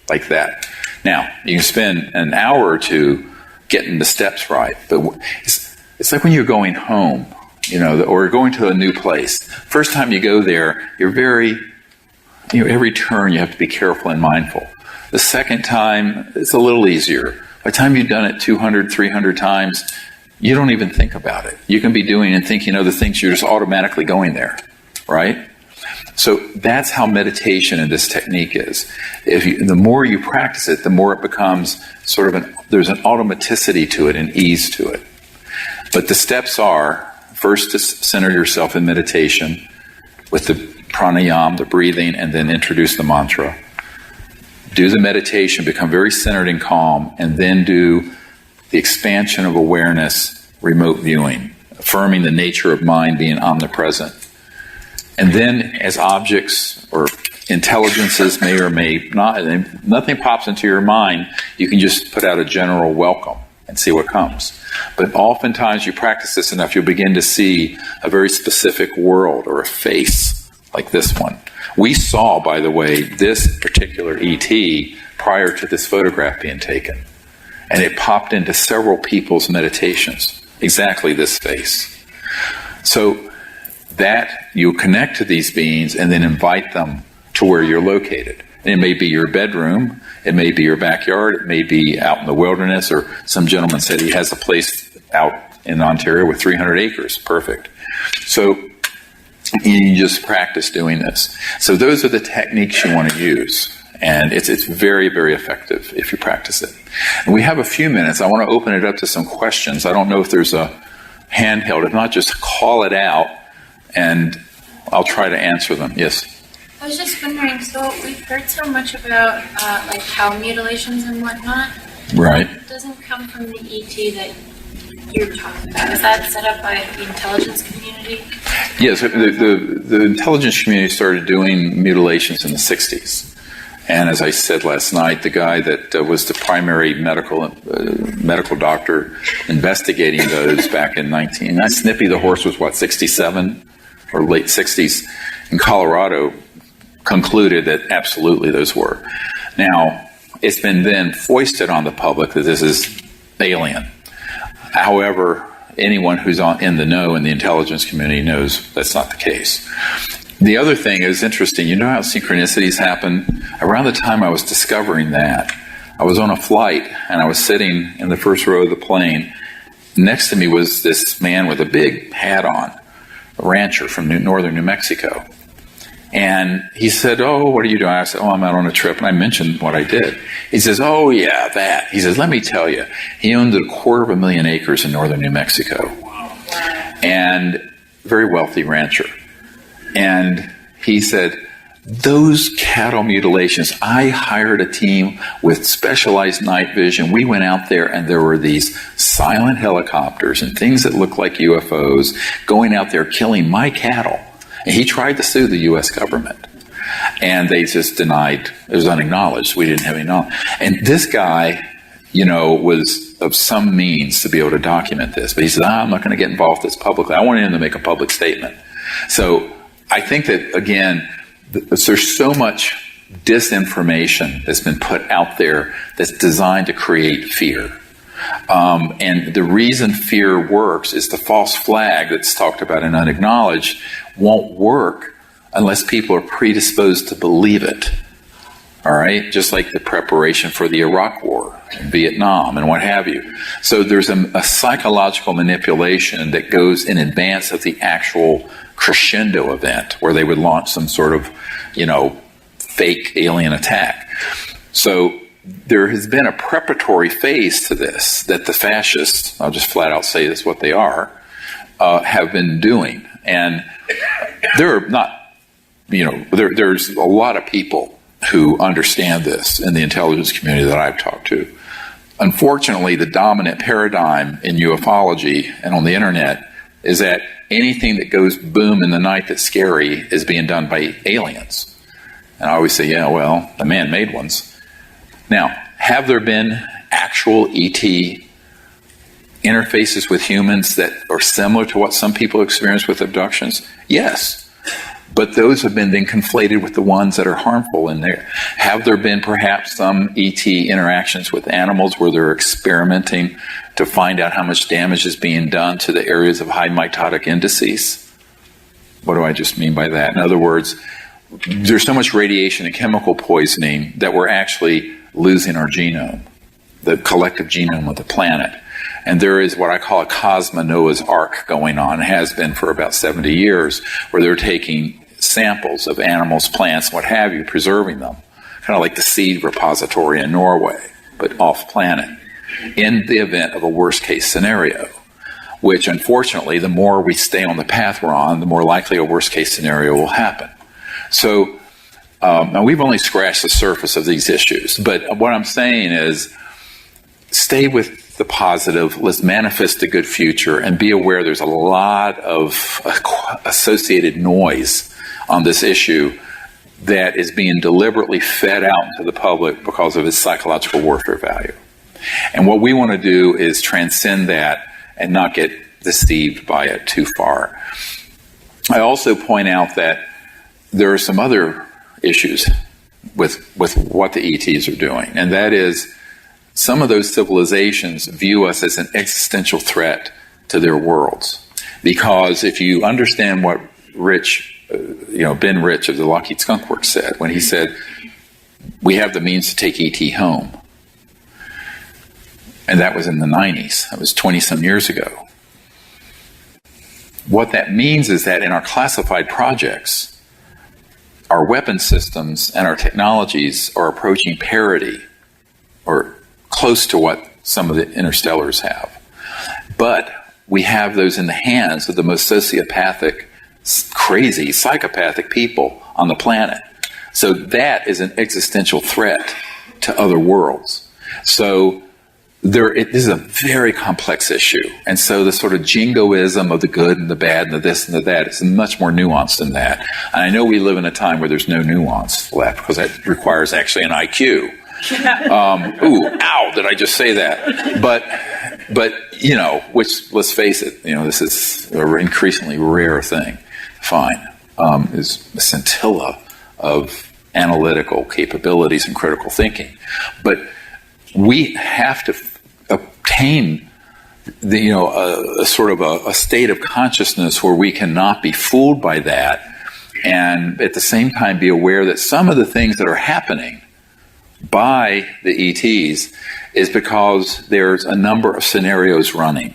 Like that. Now, you can spend an hour or two getting the steps right, but it's like when you're going home, or going to a new place. First time you go there, you're every turn you have to be careful and mindful. The second time, it's a little easier. By the time you've done it 200, 300 times, you don't even think about it. You can be doing and thinking other things, you're just automatically going there, right? So that's how meditation in this technique is. The more you practice it, the more it becomes there's an automaticity to it and ease to it. But the steps are, first to center yourself in meditation with the pranayama, the breathing, and then introduce the mantra. Do the meditation, become very centered and calm, and then do the expansion of awareness, remote viewing, affirming the nature of mind being omnipresent. And then as objects or intelligences may or may not, and nothing pops into your mind, you can just put out a general welcome and see what comes. But oftentimes you practice this enough, you'll begin to see a very specific world or a face like this one. We saw, by the way, this particular ET prior to this photograph being taken. And it popped into several people's meditations, exactly this face. So that you connect to these beings and then invite them to where you're located. And it may be your bedroom, it may be your backyard, it may be out in the wilderness, or some gentleman said he has a place out in Ontario with 300 acres. Perfect. So you just practice doing this. So those are the techniques you want to use. And it's very, very effective if you practice it. And we have a few minutes. I want to open it up to some questions. I don't know if there's a handheld. If not, just call it out, and I'll try to answer them. Yes? I was just wondering, so we've heard so much about like cow mutilations and whatnot. Right. It doesn't come from the ET that you're talking about. Is that set up by the intelligence community? Yes, the intelligence community started doing mutilations in the 60s. And as I said last night, the guy that was the primary medical doctor investigating those back in Snippy the horse was, 67 or late 60s in Colorado, concluded that absolutely those were. Now, it's been then foisted on the public that this is alien. However, anyone who's in the know in the intelligence community knows that's not the case. The other thing is interesting. You know how synchronicities happen? Around the time I was discovering that, I was on a flight and I was sitting in the first row of the plane. Next to me was this man with a big hat on, a rancher from northern New Mexico. And he said, "Oh, what are you doing?" I said, "Oh, I'm out on a trip." And I mentioned what I did. He says, "Oh, yeah, that." He says, "Let me tell you, he owned 250,000 acres in northern New Mexico. And very wealthy rancher. And he said, those cattle mutilations, I hired a team with specialized night vision. We went out there and there were these silent helicopters and things that looked like UFOs going out there killing my cattle." And he tried to sue the U.S. government. And they just denied, it was unacknowledged. We didn't have any knowledge. And this guy, was of some means to be able to document this. But he said, I'm not going to get involved with this publicly. I wanted him to make a public statement. So I think that, again, there's so much disinformation that's been put out there that's designed to create fear. And the reason fear works is the false flag that's talked about and unacknowledged won't work unless people are predisposed to believe it. All right? Just like the preparation for the Iraq War, Vietnam, and what have you. So there's a psychological manipulation that goes in advance of the actual crescendo event where they would launch some sort of, fake alien attack. So there has been a preparatory phase to this that the fascists, I'll just flat out say this, what they are, have been doing. And there are not, there's a lot of people who understand this in the intelligence community that I've talked to. Unfortunately, the dominant paradigm in ufology and on the internet is that anything that goes boom in the night that's scary is being done by aliens. And I always say, yeah, well, the man-made ones. Now, have there been actual ET interfaces with humans that are similar to what some people experience with abductions? Yes. But those have been then conflated with the ones that are harmful in there. Have there been perhaps some ET interactions with animals where they're experimenting to find out how much damage is being done to the areas of high mitotic indices? What do I just mean by that? In other words, there's so much radiation and chemical poisoning that we're actually losing our genome, the collective genome of the planet. And there is what I call a Cosmo-Noah's Ark going on, it has been for about 70 years, where they're taking samples of animals, plants, what have you, preserving them, kind of like the seed repository in Norway, but off-planet, in the event of a worst-case scenario, which unfortunately, the more we stay on the path we're on, the more likely a worst-case scenario will happen. So now we've only scratched the surface of these issues, but what I'm saying is stay with the positive, let's manifest a good future, and be aware there's a lot of associated noise on this issue that is being deliberately fed out to the public because of its psychological warfare value. And what we want to do is transcend that and not get deceived by it too far. I also point out that there are some other issues with what the ETs are doing, and that is some of those civilizations view us as an existential threat to their worlds. Because if you understand what Ben Rich of the Lockheed Skunk Works said, when he said, we have the means to take ET home. And that was in the 90s. That was 20-some years ago. What that means is that in our classified projects, our weapon systems and our technologies are approaching parity, or close to what some of the interstellars have. But we have those in the hands of the most sociopathic, crazy, psychopathic people on the planet. So that is an existential threat to other worlds. So this is a very complex issue. And so the sort of jingoism of the good and the bad and the this and the that is much more nuanced than that. And I know we live in a time where there's no nuance left, because that requires actually an IQ. Ow, did I just say that? But which, let's face it, this is an increasingly rare thing. Fine. Is a scintilla of analytical capabilities and critical thinking. But we have to obtain a sort of a state of consciousness where we cannot be fooled by that, and at the same time be aware that some of the things that are happening by the ETs is because there's a number of scenarios running.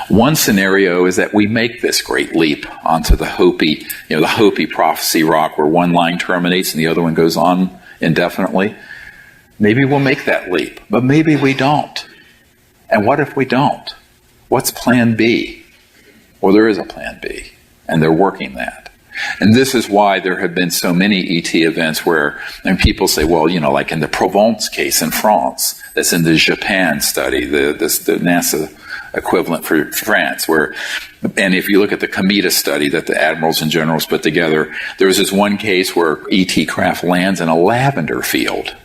One scenario is that we make this great leap onto the Hopi prophecy rock, where one line terminates and the other one goes on indefinitely. Maybe we'll make that leap, but maybe we don't. And what if we don't? What's plan B? Well, there is a plan B, and they're working that. And this is why there have been so many ET events where, and people say, well, like in the Provence case in France, that's in the Japan study, the NASA equivalent for France, and if you look at the Cometa study that the admirals and generals put together, there was this one case where ET craft lands in a lavender field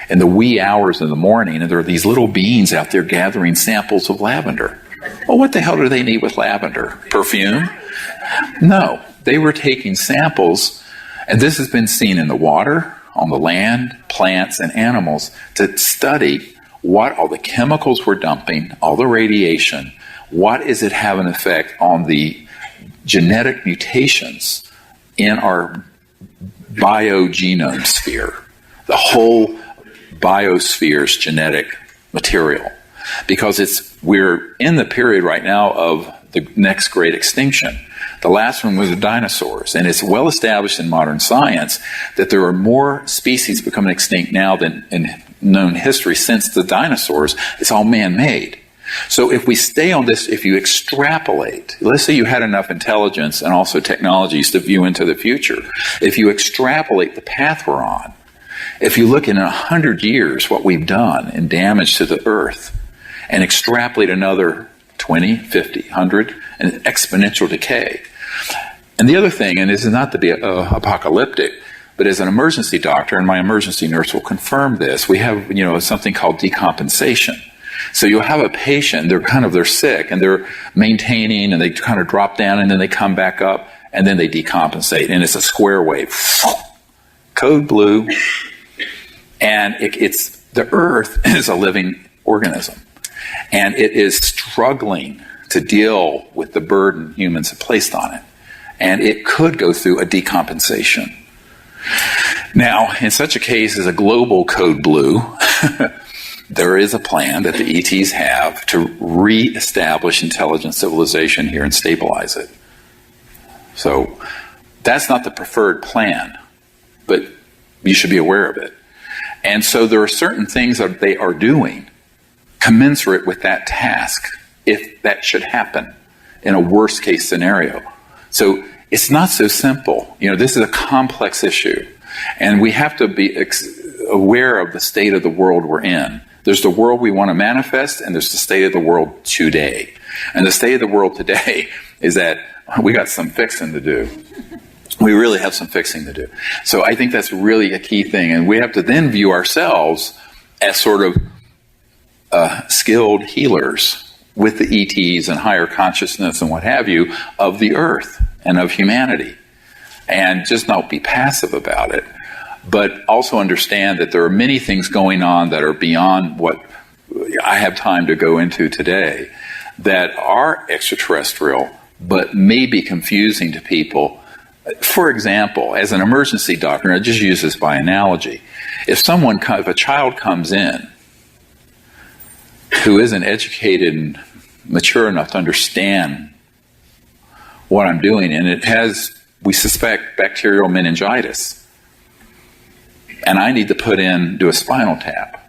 in the wee hours of the morning, and there are these little beings out there gathering samples of lavender. Well, what the hell do they need with lavender? Perfume? No. They were taking samples, and this has been seen in the water, on the land, plants, and animals, to study what all the chemicals we're dumping, all the radiation, what is it have an effect on the genetic mutations in our biogenome sphere, the whole biosphere's genetic material. Because we're in the period right now of the next great extinction. The last one was the dinosaurs, and it's well established in modern science that there are more species becoming extinct now than in known history since the dinosaurs. It's all man-made. So if we stay on this, if you extrapolate, let's say you had enough intelligence and also technologies to view into the future. If you extrapolate the path we're on, if you look in 100 years what we've done in damage to the Earth, and extrapolate another 20, 50, 100, and exponential decay. And the other thing, and this is not to be apocalyptic, but as an emergency doctor, and my emergency nurse will confirm this, we have something called decompensation. So you'll have a patient, they're sick, and they're maintaining, and they kind of drop down, and then they come back up, and then they decompensate, and it's a square wave. Code blue. And it's the Earth is a living organism. And it is struggling to deal with the burden humans have placed on it. And it could go through a decompensation. Now, in such a case as a global code blue, there is a plan that the ETs have to re-establish intelligent civilization here and stabilize it. So that's not the preferred plan, but you should be aware of it. And so there are certain things that they are doing commensurate with that task, if that should happen in a worst case scenario. So it's not so simple. This is a complex issue, and we have to be aware of the state of the world we're in. There's the world we want to manifest, and there's the state of the world today. And the state of the world today is that we got some fixing to do. We really have some fixing to do. So I think that's really a key thing, and we have to then view ourselves as sort of skilled healers with the ETs and higher consciousness and what have you of the Earth and of humanity, and just not be passive about it, but also understand that there are many things going on that are beyond what I have time to go into today that are extraterrestrial, but may be confusing to people. For example, as an emergency doctor, and I just use this by analogy, if a child comes in who isn't educated and mature enough to understand what I'm doing, and we suspect bacterial meningitis, and I need to do a spinal tap.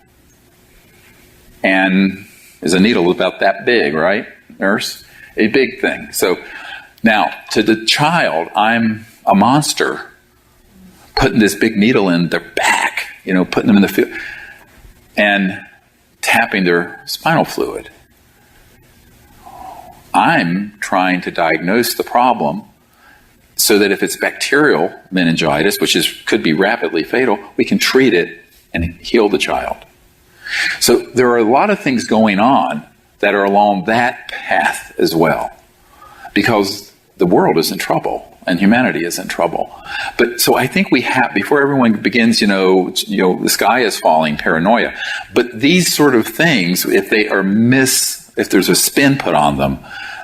And there's a needle about that big, right, nurse? A big thing. So now, to the child, I'm a monster putting this big needle in their back, putting them in the field, and tapping their spinal fluid. I'm trying to diagnose the problem so that if it's bacterial meningitis, which could be rapidly fatal, we can treat it and heal the child. So there are a lot of things going on that are along that path as well, because the world is in trouble and humanity is in trouble. But so I think we have, before everyone begins, the sky is falling paranoia. But these sort of things, if they are if there's a spin put on them,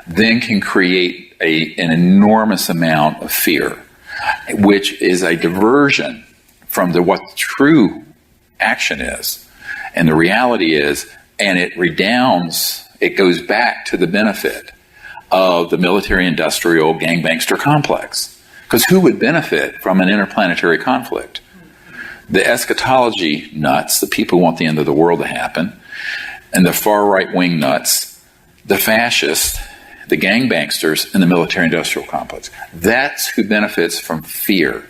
then can create an enormous amount of fear, which is a diversion from what the true action is. And the reality is, and it goes back to the benefit of the military-industrial gangbangster complex. Because who would benefit from an interplanetary conflict? The eschatology nuts, the people who want the end of the world to happen, and the far right-wing nuts, the fascists, the gangbangsters, and the military-industrial complex. That's who benefits from fear.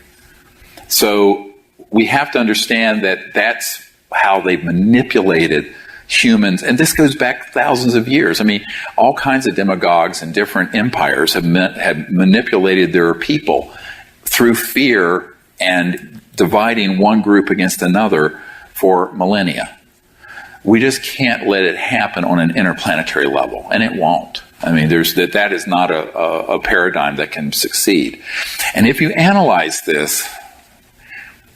So we have to understand that that's how they've manipulated humans, and this goes back thousands of years. I mean, all kinds of demagogues and different empires have manipulated their people through fear and dividing one group against another for millennia. We just can't let it happen on an interplanetary level, and it won't. I mean, that is not a paradigm that can succeed. And if you analyze this,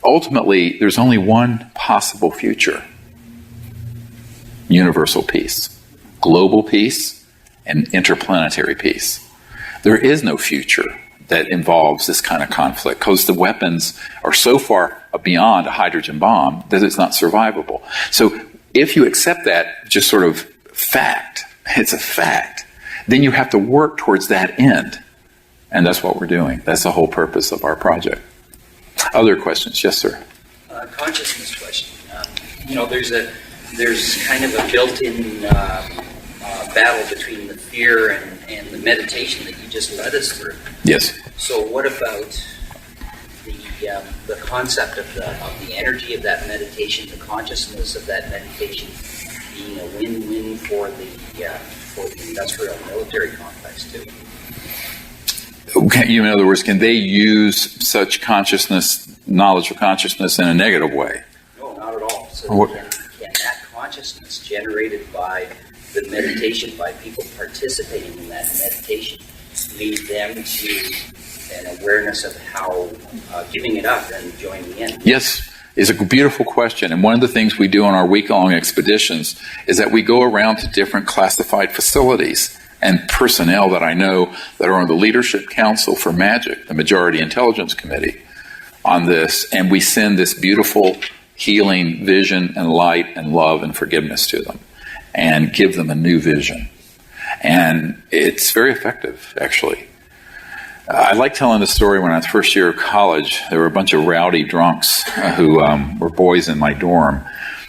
ultimately, there's only one possible future: universal peace, global peace, and interplanetary peace. There is no future that involves this kind of conflict, because the weapons are so far beyond a hydrogen bomb that it's not survivable. So if you accept that just sort of fact, it's a fact, then you have to work towards that end. And that's what we're doing. That's the whole purpose of our project. Other questions? Yes, sir. Consciousness question. There's kind of a built-in battle between the fear and the meditation that you just led us through. Yes. So what about the concept of the energy of that meditation, the consciousness of that meditation being a win-win for the industrial military complex too? Okay, in other words, can they use such knowledge of consciousness in a negative way? No, not at all. So can that consciousness generated by the meditation, by people participating in that meditation, lead them to an awareness of how giving it up and joining in? Yes, is a beautiful question. And one of the things we do on our week-long expeditions is that we go around to different classified facilities and personnel that I know that are on the Leadership Council for MAGIC, the Majority Intelligence Committee, on this, and we send this beautiful healing vision and light and love and forgiveness to them and give them a new vision. And it's very effective, actually. I like telling the story. When I was first year of college, there were a bunch of rowdy drunks who were boys in my dorm,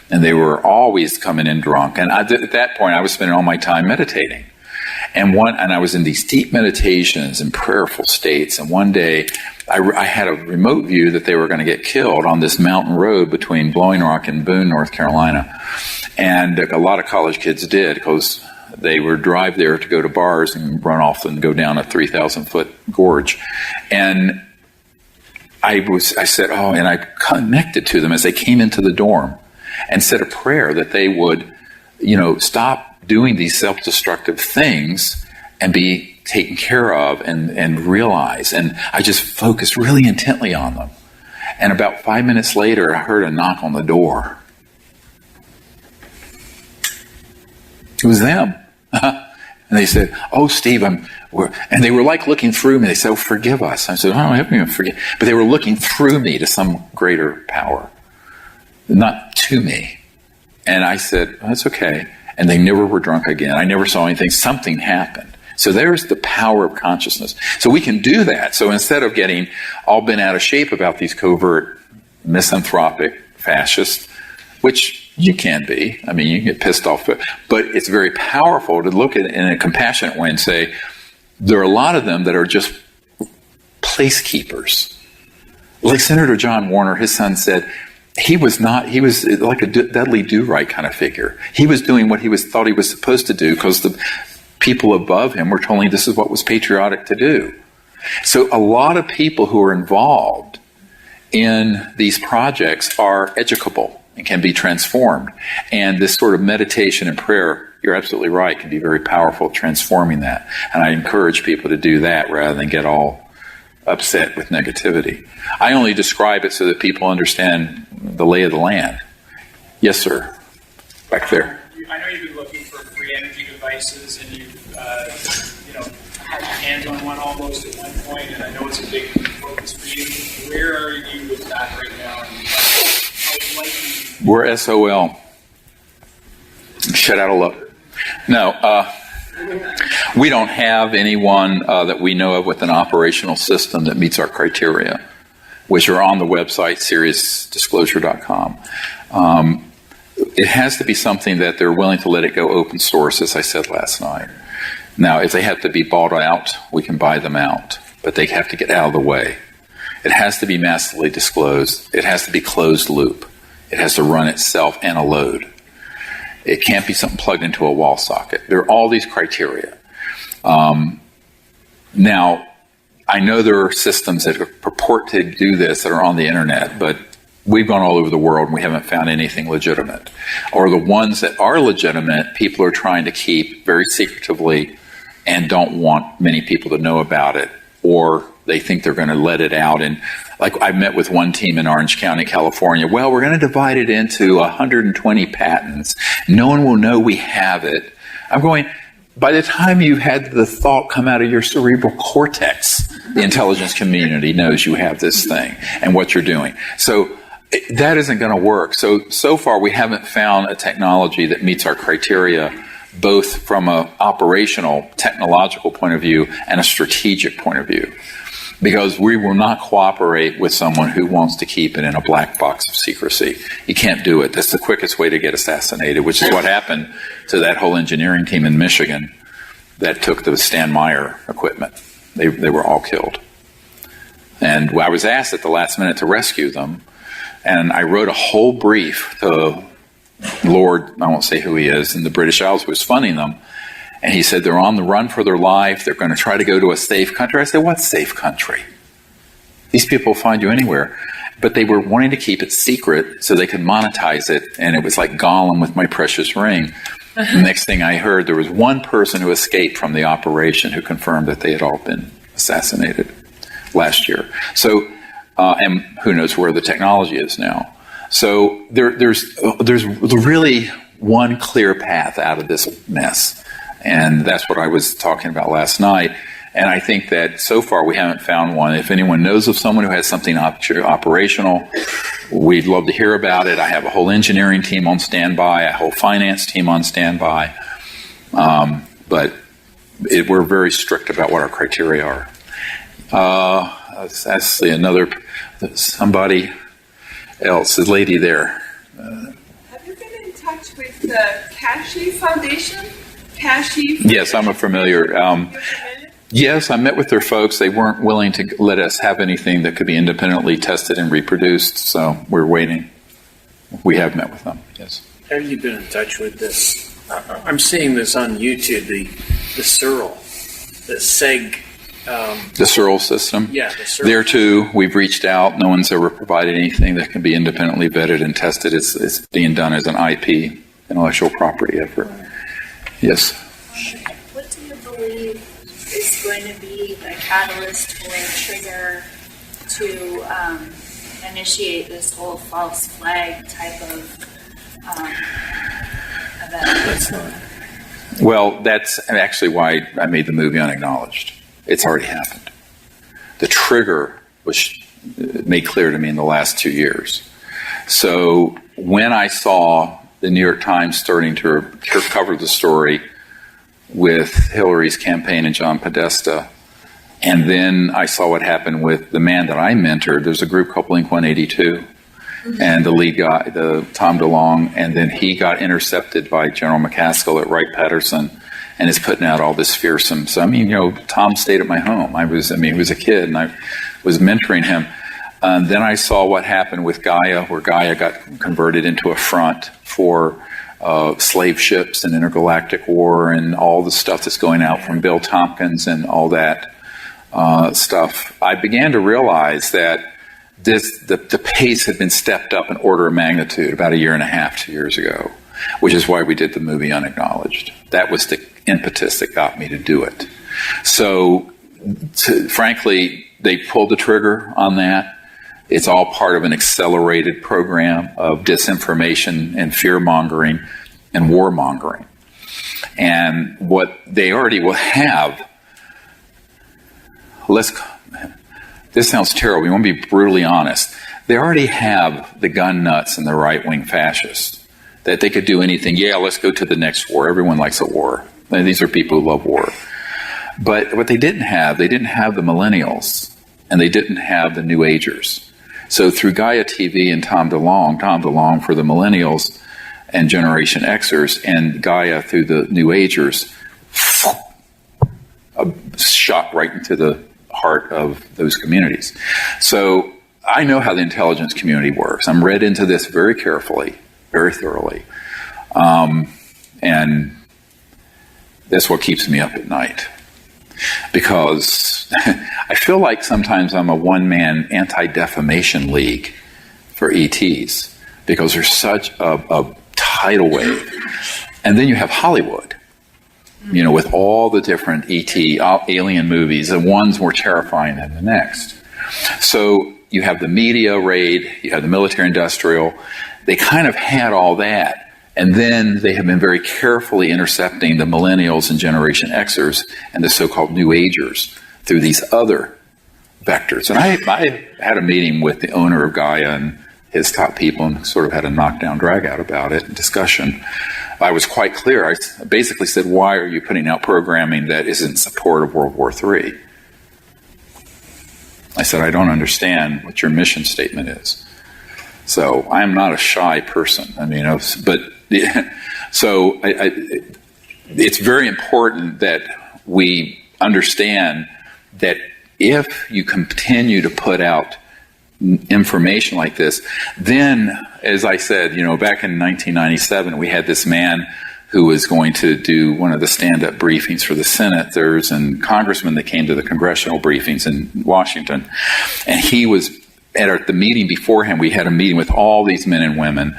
and they were always coming in drunk. And at that point, I was spending all my time meditating. And I was in these deep meditations and prayerful states. And one day, I had a remote view that they were going to get killed on this mountain road between Blowing Rock and Boone, North Carolina. And a lot of college kids did, because they would drive there to go to bars and run off and go down a 3,000-foot gorge. And I said, and I connected to them as they came into the dorm and said a prayer that they would, stop doing these self-destructive things and be taken care of and realize. And I just focused really intently on them. And about 5 minutes later, I heard a knock on the door. It was them. And they said, "Oh, Steve, and they were like looking through me. They said, "Oh, forgive us." I said, "Oh, I haven't even forgive." But they were looking through me to some greater power, not to me. And I said, "That's okay." And they never were drunk again. I never saw anything. Something happened. So there's the power of consciousness. So we can do that. So instead of getting all bent out of shape about these covert, misanthropic fascists, which you can be. I mean, you can get pissed off. But it's very powerful to look at it in a compassionate way and say, there are a lot of them that are just placekeepers. Like Senator John Warner, his son said, he was like a Dudley Do-Right kind of figure. He was doing what thought he was supposed to do because the people above him were telling him this is what was patriotic to do. So a lot of people who are involved in these projects are educable and can be transformed. And this sort of meditation and prayer, you're absolutely right, can be very powerful transforming that. And I encourage people to do that rather than get all upset with negativity. I only describe it so that people understand the lay of the land. Yes, sir. Back there. I know you've been looking for free energy devices, and you've had your hands on one almost at one point, and I know it's a big focus for you. Where are you with that right now? And how likely? We're SOL. Shut out a look. No, we don't have anyone that we know of with an operational system that meets our criteria, which are on the website, seriousdisclosure.com. It has to be something that they're willing to let it go open source, as I said last night. Now, if they have to be bought out, we can buy them out, but they have to get out of the way. It has to be massively disclosed. It has to be closed loop. It has to run itself and a load. It can't be something plugged into a wall socket. There are all these criteria. Now, I know there are systems that purport to do this that are on the internet, but we've gone all over the world and we haven't found anything legitimate. Or the ones that are legitimate, people are trying to keep very secretively and don't want many people to know about it, or they think they're going to let it out. And like I met with one team in Orange County, California. Well, we're going to divide it into 120 patents. No one will know we have it. I'm going, by the time you've had the thought come out of your cerebral cortex, the intelligence community knows you have this thing and what you're doing. So that isn't going to work. So far we haven't found a technology that meets our criteria, both from an operational, technological point of view and a strategic point of view. Because we will not cooperate with someone who wants to keep it in a black box of secrecy. You can't do it. That's the quickest way to get assassinated, which is what happened to that whole engineering team in Michigan that took the Stan Meyer equipment. They were all killed. And I was asked at the last minute to rescue them, and I wrote a whole brief to Lord, I won't say who he is, in the British Isles who was funding them. And he said, they're on the run for their life. They're going to try to go to a safe country. I said, what safe country? These people will find you anywhere. But they were wanting to keep it secret so they could monetize it. And it was like Gollum with my precious ring. The next thing I heard, there was one person who escaped from the operation who confirmed that they had all been assassinated last year. So, and who knows where the technology is now. So there's really one clear path out of this mess. And that's what I was talking about last night. And I think that so far we haven't found one. If anyone knows of someone who has something operational, we'd love to hear about it. I have a whole engineering team on standby, a whole finance team on standby. But we're very strict about what our criteria are. Let's see, somebody else, the lady there. Have you been in touch with the Kashi Foundation? Yes, I'm familiar. Yes, I met with their folks. They weren't willing to let us have anything that could be independently tested and reproduced, so we're waiting. We have met with them, yes. Have you been in touch with this? I'm seeing this on YouTube, the Searle, the SEG. The Searle system? Yeah, the Searle. There too, we've reached out. No one's ever provided anything that can be independently vetted and tested. It's being done as an IP, intellectual property effort. Yes. What do you believe is going to be the catalyst or trigger to initiate this whole false flag type of event? Well, that's actually why I made the movie Unacknowledged. It's already happened. The trigger was made clear to me in the last 2 years. So when I saw the New York Times starting to cover the story with Hillary's campaign and John Podesta, and then I saw what happened with the man that I mentored. There's a group called Blink-182, and the lead guy, Tom DeLonge, and then he got intercepted by General McCaskill at Wright-Patterson and is putting out all this fearsome. So, Tom stayed at my home. He was a kid, and I was mentoring him. Then I saw what happened with Gaia, where Gaia got converted into a front for slave ships and intergalactic war and all the stuff that's going out from Bill Tompkins and all that stuff. I began to realize that the pace had been stepped up an order of magnitude about 1.5 years, 2 years ago, which is why we did the movie Unacknowledged. That was the impetus that got me to do it. So, frankly, they pulled the trigger on that. It's all part of an accelerated program of disinformation and fear-mongering and war-mongering. And what they already will have, this sounds terrible, we want to be brutally honest. They already have the gun nuts and the right-wing fascists, that they could do anything. Yeah, let's go to the next war. Everyone likes a war. These are people who love war. But what they didn't have the millennials, and they didn't have the New Agers. So through Gaia TV and Tom DeLonge for the millennials and Generation Xers, and Gaia through the New Agers, shot right into the heart of those communities. So I know how the intelligence community works. I'm read into this very carefully, very thoroughly. And that's what keeps me up at night. Because I feel like sometimes I'm a one-man anti-defamation league for ETs, because there's such a tidal wave. And then you have Hollywood, with all the different ET, alien movies, and one's more terrifying than the next. So you have the media raid, you have the military-industrial. They kind of had all that. And then they have been very carefully intercepting the millennials and Generation Xers and the so-called New Agers through these other vectors. And I had a meeting with the owner of Gaia and his top people and sort of had a knockdown, drag-out about it, discussion. I was quite clear. I basically said, why are you putting out programming that isn't in support of World War III? I said, I don't understand what your mission statement is. So I am not a shy person. So it's very important that we understand that if you continue to put out information like this, then, as I said, back in 1997, we had this man who was going to do one of the stand-up briefings for the senators and congressmen that came to the congressional briefings in Washington. And he was at the meeting before him. We had a meeting with all these men and women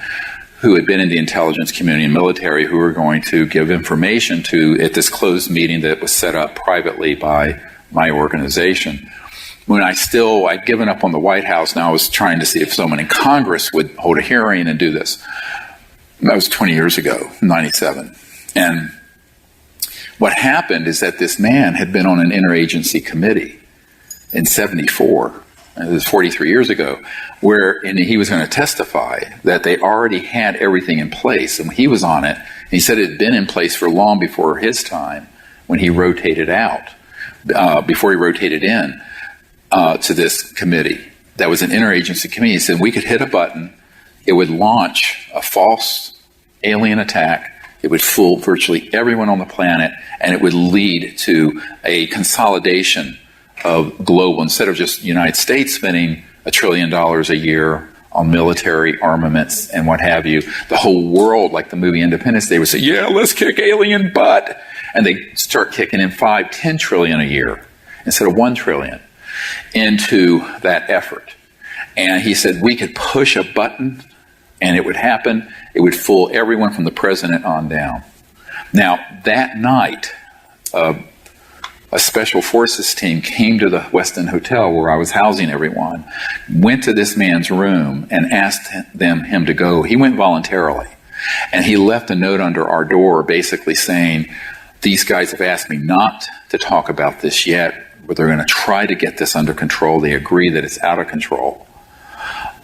who had been in the intelligence community and military, who were going to give information at this closed meeting that was set up privately by my organization. When I'd given up on the White House, now I was trying to see if someone in Congress would hold a hearing and do this. That was 20 years ago, 97. And what happened is that this man had been on an interagency committee in 74. It was 43 years ago, and he was going to testify that they already had everything in place, and he was on it. And he said it had been in place for long before his time, when he rotated out, before he rotated in to this committee. That was an interagency committee. He said we could hit a button, it would launch a false alien attack. It would fool virtually everyone on the planet, and it would lead to a consolidation of global, instead of just the United States spending $1 trillion a year on military armaments and what have you, the whole world, like the movie Indepedence, they would say, yeah, let's kick alien butt. And they start kicking in $5-10 trillion a year instead of $1 trillion into that effort. And he said we could push a button and it would happen. It would fool everyone from the president on down. Now, that night, a special forces team came to the Westin Hotel where I was housing everyone, went to this man's room and asked him to go. He went voluntarily. And he left a note under our door basically saying, these guys have asked me not to talk about this yet, but they're going to try to get this under control. They agree that it's out of control.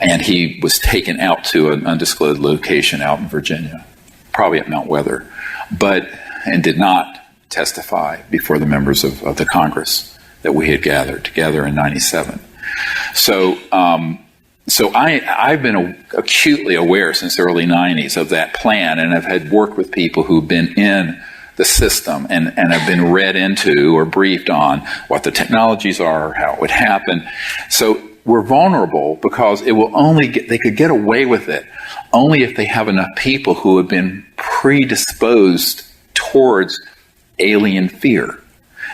And he was taken out to an undisclosed location out in Virginia, probably at Mount Weather, and did not testify before the members of the Congress that we had gathered together in 97. So I've been acutely aware since the early 90s of that plan, and I've had worked with people who've been in the system and have been read into or briefed on what the technologies are, how it would happen. So we're vulnerable because they could get away with it only if they have enough people who have been predisposed towards alien fear.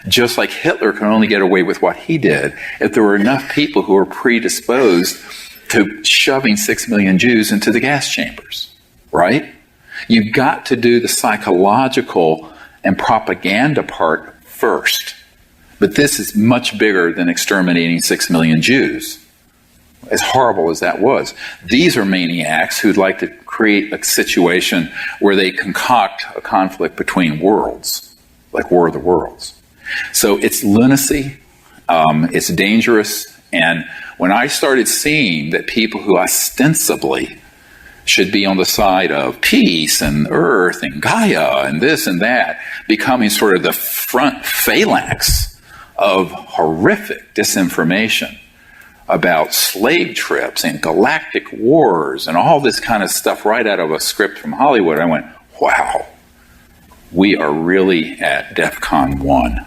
Just like Hitler could only get away with what he did if there were enough people who were predisposed to shoving 6 million Jews into the gas chambers, right? You've got to do the psychological and propaganda part first. But this is much bigger than exterminating 6 million Jews, as horrible as that was. These are maniacs who'd like to create a situation where they concoct a conflict between worlds, like War of the Worlds. So it's lunacy, it's dangerous, and when I started seeing that people who ostensibly should be on the side of peace and earth and Gaia and this and that, becoming sort of the front phalanx of horrific disinformation about slave trips and galactic wars and all this kind of stuff right out of a script from Hollywood, I went, wow, we are really at DEFCON 1.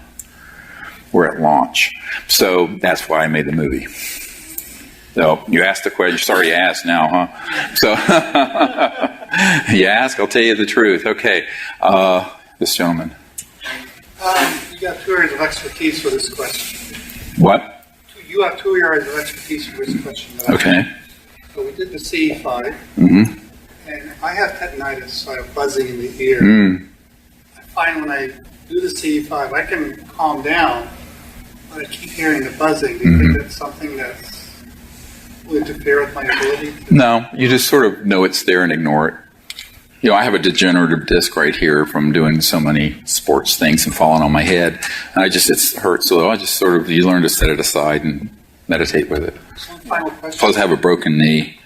We're at launch. So that's why I made the movie. So you asked the question. Sorry you asked now, huh? So you ask, I'll tell you the truth. Okay. This gentleman. You got 2 areas of expertise for this question. What? You have 2 areas of expertise for this question. Okay. So we did the CE5, Mm-hmm. and I have tetanitis, so I have buzzing in the ear. Mm. I find when I do the CE5, I can calm down, but I keep hearing the buzzing. Do you think that's something that will interfere with my ability to... No, you just sort of know it's there and ignore it. You know, I have a degenerative disc right here from doing so many sports things and falling on my head. And it hurts. So I just sort of, you learn to set it aside and meditate with it. One final question. Plus I have a broken knee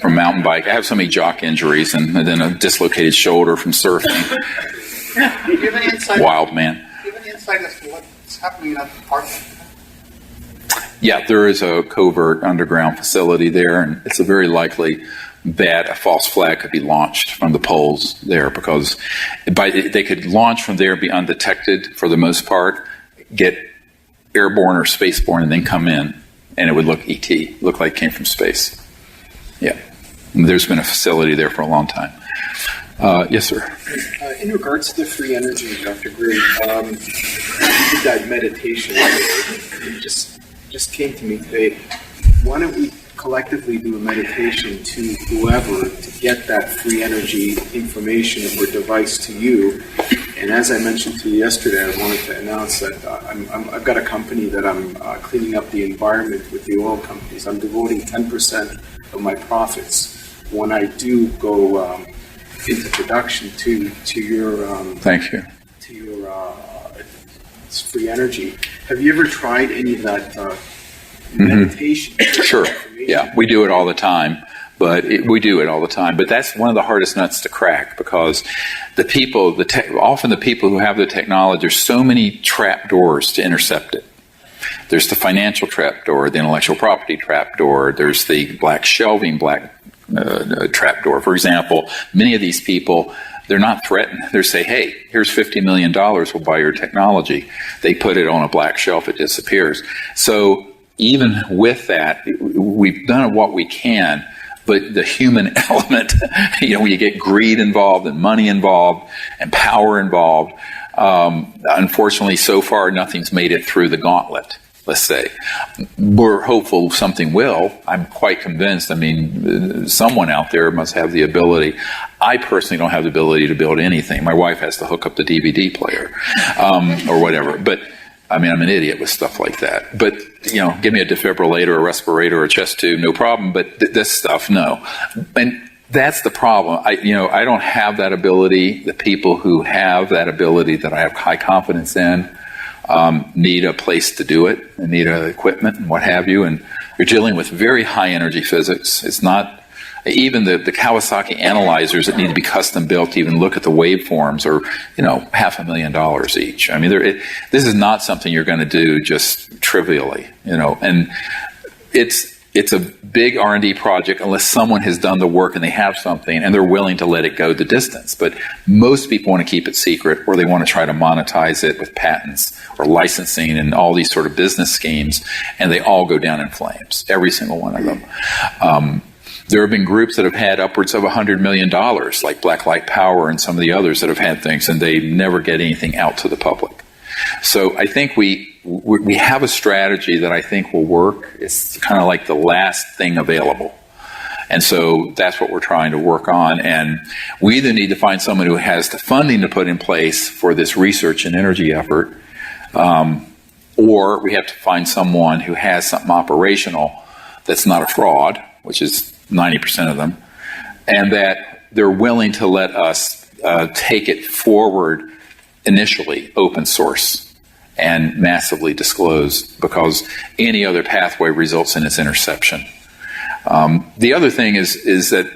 from mountain bike. I have so many jock injuries and then a dislocated shoulder from surfing. Do you have any insight? Wild man. Do you have any insight as to what's happening in that department? Yeah, there is a covert underground facility there, and it's a very likely that a false flag could be launched from the poles there because they could launch from there, be undetected for the most part, get airborne or spaceborne, and then come in, and it would look look like it came from space. Yeah, and there's been a facility there for a long time. Yes, sir. In regards to the free energy, Dr. Greer, that meditation, it just came to me today. Why don't we collectively do a meditation to whoever to get that free energy information or device to you? And as I mentioned to you yesterday, I wanted to announce that I've got a company that I'm cleaning up the environment with the oil companies. I'm devoting 10% of my profits when I do go into production to your Thank you. to your free energy. Have you ever tried any of that meditation? Sure. Yeah, we do it all the time. But that's one of the hardest nuts to crack because often the people who have the technology, there's so many trap doors to intercept it. There's the financial trap door, the intellectual property trap door. There's the black shelving trap door. For example, many of these people, they're not threatened. They say, hey, here's $50 million, we'll buy your technology. They put it on a black shelf, it disappears. So even with that, we've done what we can, but the human element, when you get greed involved and money involved and power involved, unfortunately, so far, nothing's made it through the gauntlet, let's say. We're hopeful something will. I'm quite convinced. I mean, someone out there must have the ability. I personally don't have the ability to build anything. My wife has to hook up the DVD player or whatever. But, I mean, I'm an idiot with stuff like that. But, give me a defibrillator, a respirator, a chest tube, no problem. But this stuff, no. And That's the problem. I don't have that ability. The people who have that ability that I have high confidence in need a place to do it, and need equipment and what have you. And you're dealing with very high energy physics. It's not even the Kawasaki analyzers that need to be custom built to even look at the waveforms are $500,000 each. I mean, this is not something you're going to do just trivially, and it's a big R&D project unless someone has done the work and they have something and they're willing to let it go the distance. But most people want to keep it secret, or they want to try to monetize it with patents or licensing and all these sort of business schemes, and they all go down in flames, every single one of them. There have been groups that have had upwards of $100 million, like Black Light Power and some of the others that have had things, and they never get anything out to the public. So I think we have a strategy that I think will work. It's kind of like the last thing available. And so that's what we're trying to work on. And we either need to find someone who has the funding to put in place for this research and energy effort, or we have to find someone who has something operational that's not a fraud, which is 90% of them, and that they're willing to let us take it forward initially open source and massively disclosed, because any other pathway results in its interception. The other thing is that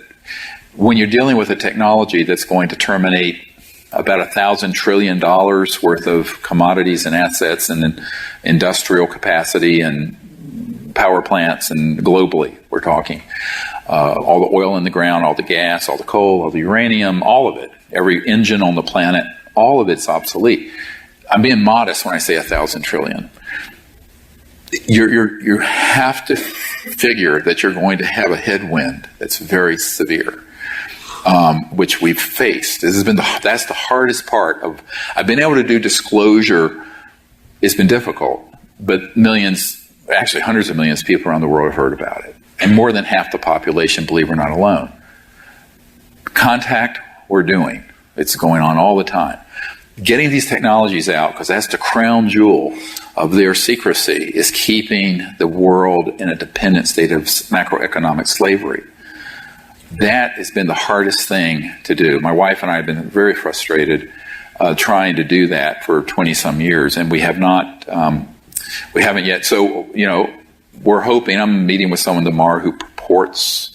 when you're dealing with a technology that's going to terminate about $1,000 trillion worth of commodities and assets and industrial capacity and power plants, and globally we're talking, all the oil in the ground, all the gas, all the coal, all the uranium, all of it, every engine on the planet, all of it's obsolete. I'm being modest when I say 1,000 trillion. You have to figure that you're going to have a headwind that's very severe, which we've faced. That's the hardest part of. I've been able to do disclosure. It's been difficult, but millions, actually hundreds of millions of people around the world have heard about it, and more than half the population believe we're not alone. Contact, we're doing. It's going on all the time. Getting these technologies out, because that's the crown jewel of their secrecy, is keeping the world in a dependent state of macroeconomic slavery. That has been the hardest thing to do. My wife and I have been very frustrated trying to do that for 20-some years, and we haven't yet. So, we're hoping, I'm meeting with someone tomorrow who purports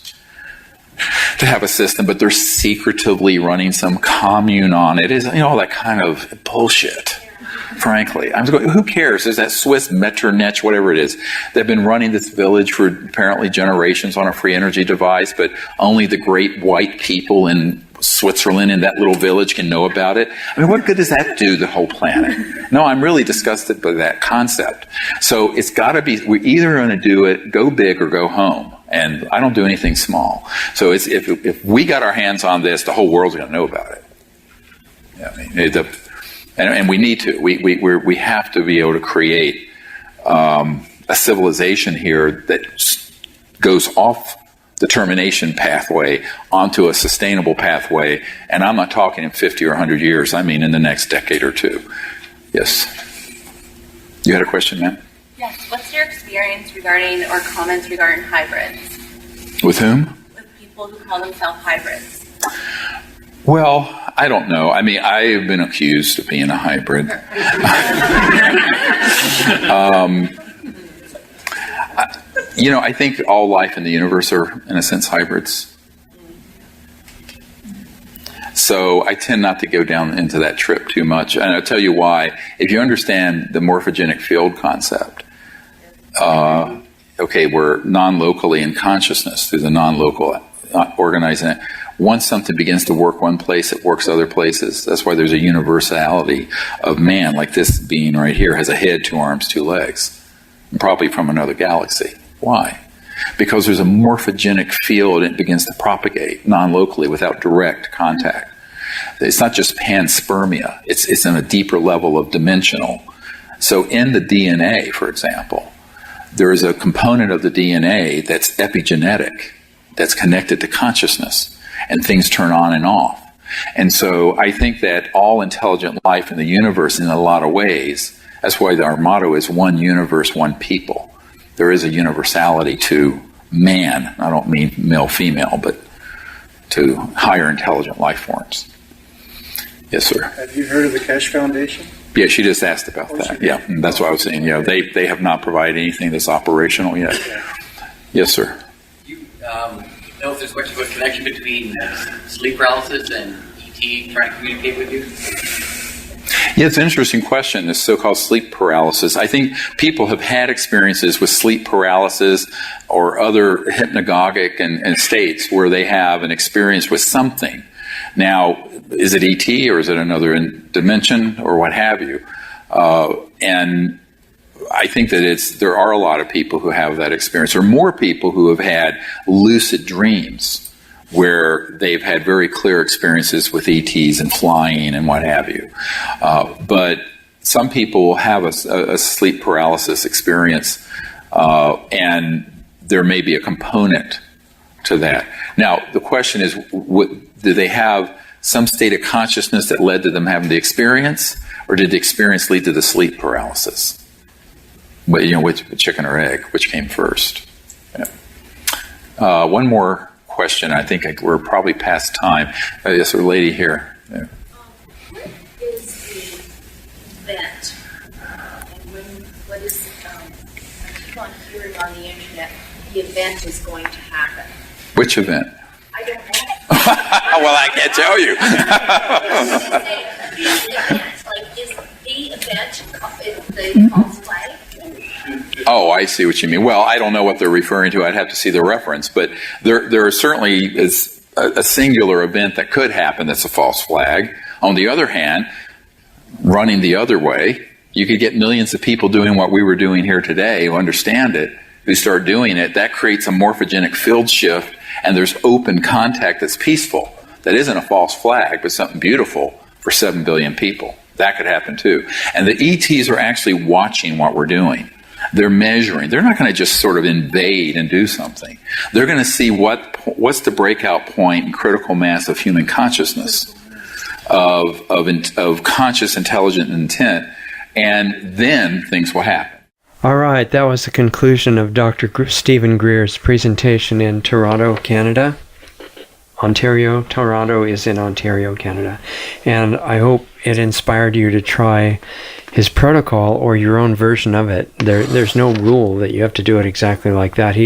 to have a system, but they're secretively running some commune on it. Is all that kind of bullshit, frankly. I'm going, who cares? There's that Swiss Metternich, whatever it is. They've been running this village for apparently generations on a free energy device, but only the great white people in Switzerland in that little village can know about it. I mean, what good does that do the whole planet? No, I'm really disgusted by that concept. So it's got to be, we're either going to do it, go big, or go home. And I don't do anything small. So if we got our hands on this, the whole world's going to know about it. Yeah, I mean, and we need to. We have to be able to create a civilization here that goes off the termination pathway onto a sustainable pathway. And I'm not talking in 50 or 100 years. I mean in the next decade or two. Yes. You had a question, ma'am? Yes. What's your experience regarding, or comments regarding hybrids? With whom? With people who call themselves hybrids. Well, I don't know. I mean, I have been accused of being a hybrid. I think all life in the universe are, in a sense, hybrids. So I tend not to go down into that trip too much. And I'll tell you why. If you understand the morphogenic field concept, we're non-locally in consciousness through the non-local organizing it. Once something begins to work one place, it works other places. That's why there's a universality of man, like this being right here has a head, 2 arms, 2 legs, and probably from another galaxy. Why? Because there's a morphogenic field and it begins to propagate non-locally without direct contact. It's not just panspermia. It's on a deeper level of dimensional. So in the DNA, for example, there is a component of the DNA that's epigenetic, that's connected to consciousness, and things turn on and off. And so I think that all intelligent life in the universe, in a lot of ways, that's why our motto is one universe, one people. There is a universality to man. I don't mean male, female, but to higher intelligent life forms. Yes, sir. Have you heard of the Keshe Foundation? Yeah, she just asked about that. Yeah, that's what I was saying. You know, they have not provided anything that's operational yet. Yes, sir. Do you know if there's much of a connection between sleep paralysis and ET trying to communicate with you? Yeah, it's an interesting question, this so-called sleep paralysis. I think people have had experiences with sleep paralysis or other hypnagogic and states where they have an experience with something. Now, is it ET or is it another dimension or what have you? And I think that there are a lot of people who have that experience, or more people who have had lucid dreams where they've had very clear experiences with ETs and flying and what have you. But some people will have a sleep paralysis experience, and there may be a component to that. Now, the question is, do they have some state of consciousness that led to them having the experience, or did the experience lead to the sleep paralysis? But, you know, which chicken or egg, which came first? Yeah. One more question. I think we're probably past time. Yes, a lady here. Yeah. What is the event? And what is, I keep on hearing on the internet, the event is going to happen. Which event? I don't know. Well, I can't tell you. Is the event the false flag? Oh, I see what you mean. Well, I don't know what they're referring to. I'd have to see the reference. But there certainly is a singular event that could happen that's a false flag. On the other hand, running the other way, you could get millions of people doing what we were doing here today who understand it, who start doing it. That creates a morphogenic field shift, and there's open contact that's peaceful. That isn't a false flag, but something beautiful for 7 billion people. That could happen too. And the ETs are actually watching what we're doing. They're measuring. They're not going to just sort of invade and do something. They're going to see what's the breakout point and critical mass of human consciousness, of conscious, intelligent intent, and then things will happen. All right, that was the conclusion of Dr. Stephen Greer's presentation in Toronto, Canada. Ontario. Toronto is in Ontario, Canada. And I hope it inspired you to try his protocol or your own version of it. There's no rule that you have to do it exactly like that.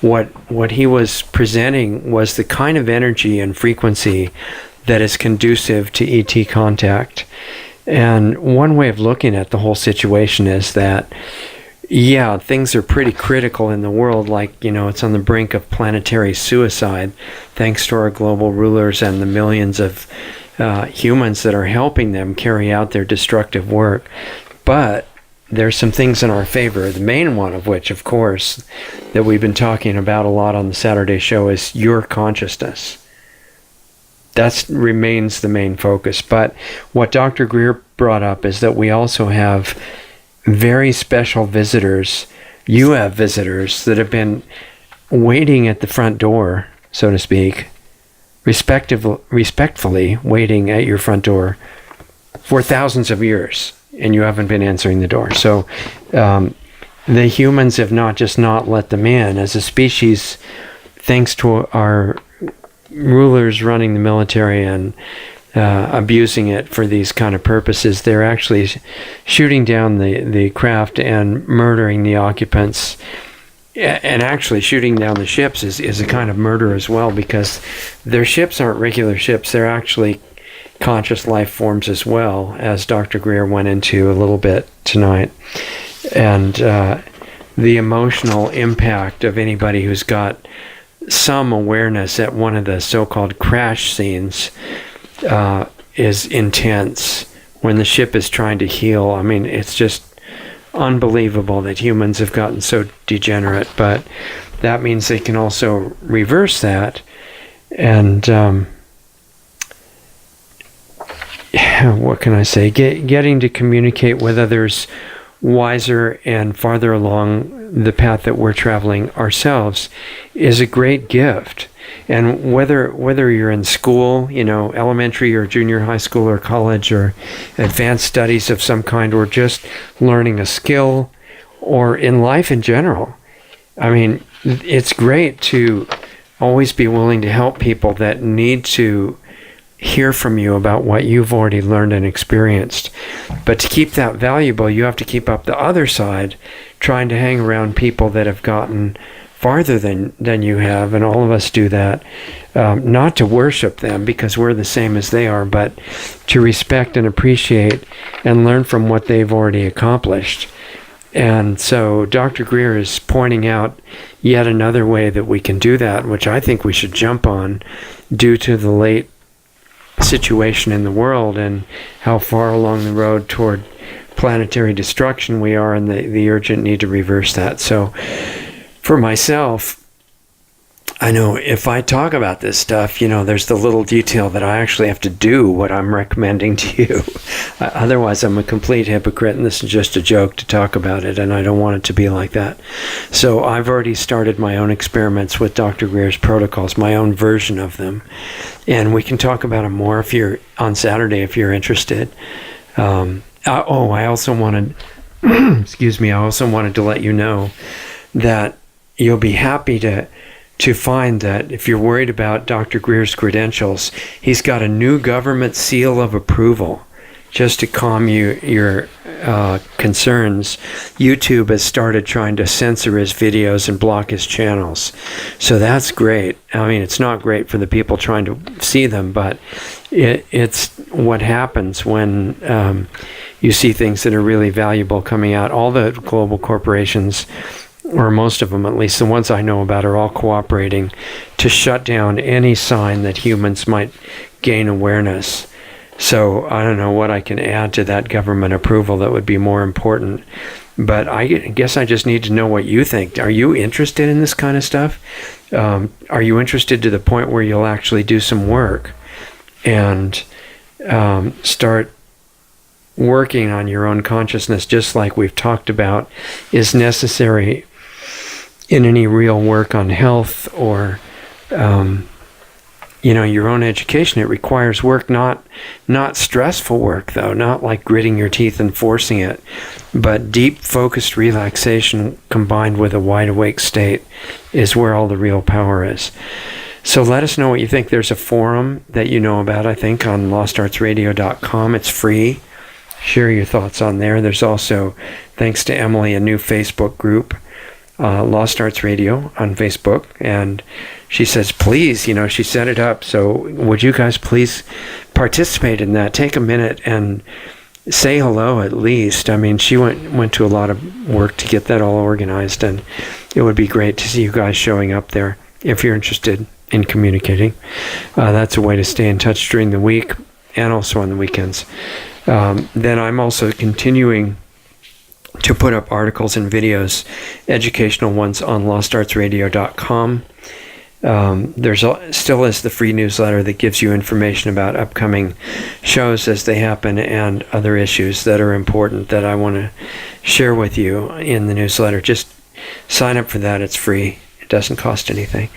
What he was presenting was the kind of energy and frequency that is conducive to ET contact. And one way of looking at the whole situation is that, yeah, things are pretty critical in the world, like, you know, it's on the brink of planetary suicide, thanks to our global rulers and the millions of humans that are helping them carry out their destructive work. But there's some things in our favor, the main one of which, of course, that we've been talking about a lot on the Saturday show is your consciousness. That remains the main focus. But what Dr. Greer brought up is that we also have very special visitors. You have visitors that have been waiting at the front door, so to speak, respectfully waiting at your front door for thousands of years, and you haven't been answering the door. So the humans have not just not let them in. As a species, thanks to our rulers running the military and abusing it for these kind of purposes, they're actually shooting down the craft and murdering the occupants, and actually shooting down the ships is a kind of murder as well, because their ships aren't regular ships. They're actually conscious life forms as well, as Dr. Greer went into a little bit tonight. And the emotional impact of anybody who's got some awareness at one of the so-called crash scenes is intense when the ship is trying to heal. I mean, it's just unbelievable that humans have gotten so degenerate, but that means they can also reverse that. And what can I say? Getting to communicate with others wiser and farther along the path that we're traveling ourselves is a great gift. And whether you're in school, you know, elementary or junior high school or college or advanced studies of some kind, or just learning a skill, or in life in general, I mean, it's great to always be willing to help people that need to hear from you about what you've already learned and experienced. But to keep that valuable, you have to keep up the other side, trying to hang around people that have gotten farther than you have, and all of us do that, not to worship them because we're the same as they are, but to respect and appreciate and learn from what they've already accomplished. And so Dr. Greer is pointing out yet another way that we can do that, which I think we should jump on due to the late situation in the world and how far along the road toward planetary destruction we are, and the urgent need to reverse that. So for myself, I know if I talk about this stuff, there's the little detail that I actually have to do what I'm recommending to you. Otherwise, I'm a complete hypocrite, and this is just a joke to talk about it, and I don't want it to be like that. So I've already started my own experiments with Dr. Greer's protocols, my own version of them, and we can talk about them more if you're on Saturday if you're interested. I also wanted, I also wanted to let you know that you'll be happy to find that if you're worried about Dr. Greer's credentials, he's got a new government seal of approval. Just to calm your concerns, YouTube has started trying to censor his videos and block his channels. So that's great. I mean, it's not great for the people trying to see them, but it's what happens when you see things that are really valuable coming out. All the global corporations, or most of them, at least the ones I know about, are all cooperating to shut down any sign that humans might gain awareness. So I don't know what I can add to that government approval that would be more important. But I guess I just need to know what you think. Are you interested in this kind of stuff? Are you interested to the point where you'll actually do some work and start working on your own consciousness, just like we've talked about is necessary in any real work on health or your own education? It requires work, not stressful work though, not like gritting your teeth and forcing it, but deep focused relaxation combined with a wide awake state is where all the real power is. So let us know what you think. There's a forum that you know about, I think, on lostartsradio.com. It's free. Share your thoughts on there. There's also, thanks to Emily, a new Facebook group, Lost Arts Radio on Facebook, and she says, please, she set it up, so would you guys please participate in that? Take a minute and say hello at least. I mean, she went to a lot of work to get that all organized, and it would be great to see you guys showing up there if you're interested in communicating. That's a way to stay in touch during the week and also on the weekends. Then I'm also continuing to put up articles and videos, educational ones, on lostartsradio.com. There's still is the free newsletter that gives you information about upcoming shows as they happen and other issues that are important that I want to share with you in the newsletter. Just sign up for that. It's free. It doesn't cost anything.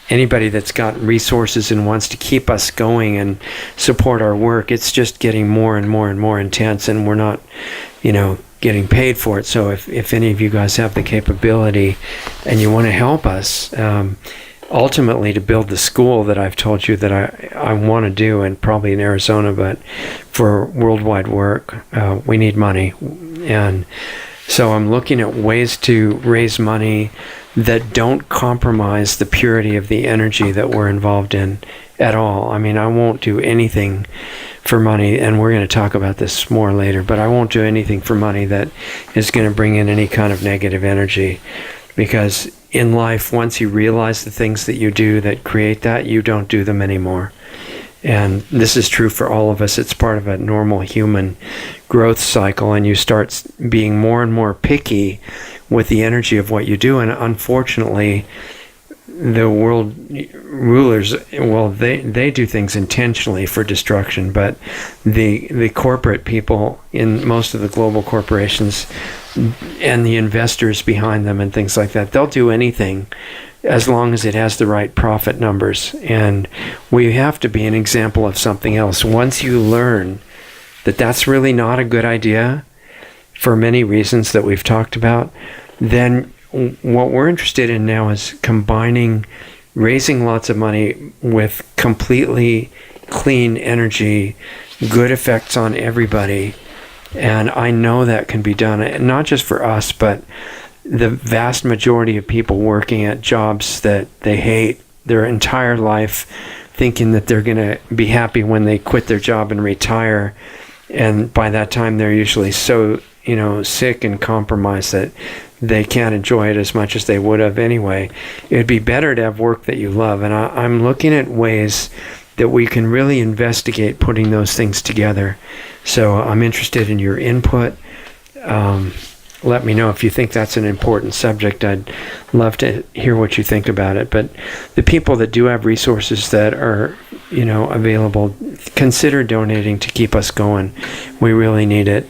Anybody that's got resources and wants to keep us going and support our work, it's just getting more and more and more intense, and we're not, getting paid for it. So if any of you guys have the capability and you want to help us, ultimately to build the school that I've told you that I want to do, and probably in Arizona, but for worldwide work, we need money. And so I'm looking at ways to raise money that don't compromise the purity of the energy that we're involved in at all. I mean, I won't do anything for money, and we're going to talk about this more later, but I won't do anything for money that is going to bring in any kind of negative energy, because in life, once you realize the things that you do that create that, you don't do them anymore. And this is true for all of us. It's part of a normal human growth cycle, and you start being more and more picky with the energy of what you do. And unfortunately, the world rulers, well, they do things intentionally for destruction, but the corporate people in most of the global corporations and the investors behind them and things like that, they'll do anything as long as it has the right profit numbers. And we have to be an example of something else. Once you learn that that's really not a good idea for many reasons that we've talked about, then what we're interested in now is combining raising lots of money with completely clean energy, good effects on everybody. And I know that can be done, not just for us, but the vast majority of people working at jobs that they hate their entire life, thinking that they're going to be happy when they quit their job and retire. And by that time, they're usually so, sick and compromised that they can't enjoy it as much as they would have anyway. It'd be better to have work that you love. And I'm looking at ways that we can really investigate putting those things together. So I'm interested in your input. Let me know if you think that's an important subject. I'd love to hear what you think about it. But the people that do have resources that are, available, consider donating to keep us going. We really need it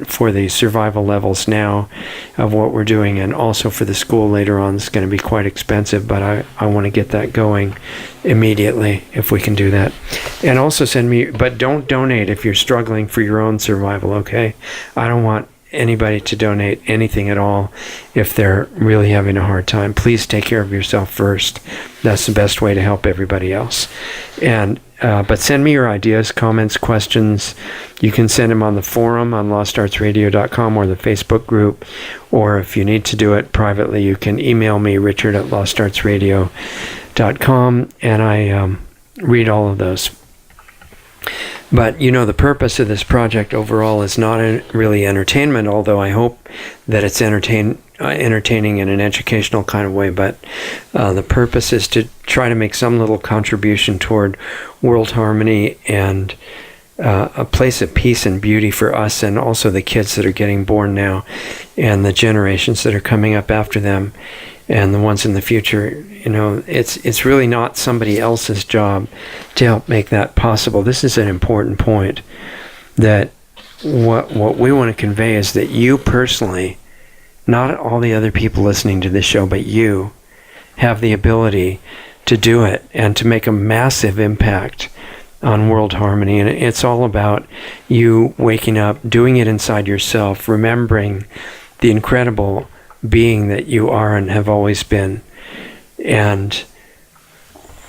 for the survival levels now of what we're doing, and also for the school later on. It's going to be quite expensive, but I want to get that going immediately if we can do that. And also but don't donate if you're struggling for your own survival, okay? I don't want anybody to donate anything at all if they're really having a hard time. Please take care of yourself first. That's the best way to help everybody else. And but send me your ideas, comments, questions. You can send them on the forum on lostartsradio.com or the Facebook group, or if you need to do it privately, you can email me, richard@lostartsradio.com, and I read all of those. But, the purpose of this project overall is not really entertainment, although I hope that it's entertaining in an educational kind of way. But the purpose is to try to make some little contribution toward world harmony and a place of peace and beauty for us, and also the kids that are getting born now and the generations that are coming up after them and the ones in the future. It's really not somebody else's job to help make that possible. This is an important point, that what we want to convey is that you personally, not all the other people listening to this show, but you have the ability to do it and to make a massive impact on world harmony. And it's all about you waking up, doing it inside yourself, remembering the incredible being that you are and have always been. And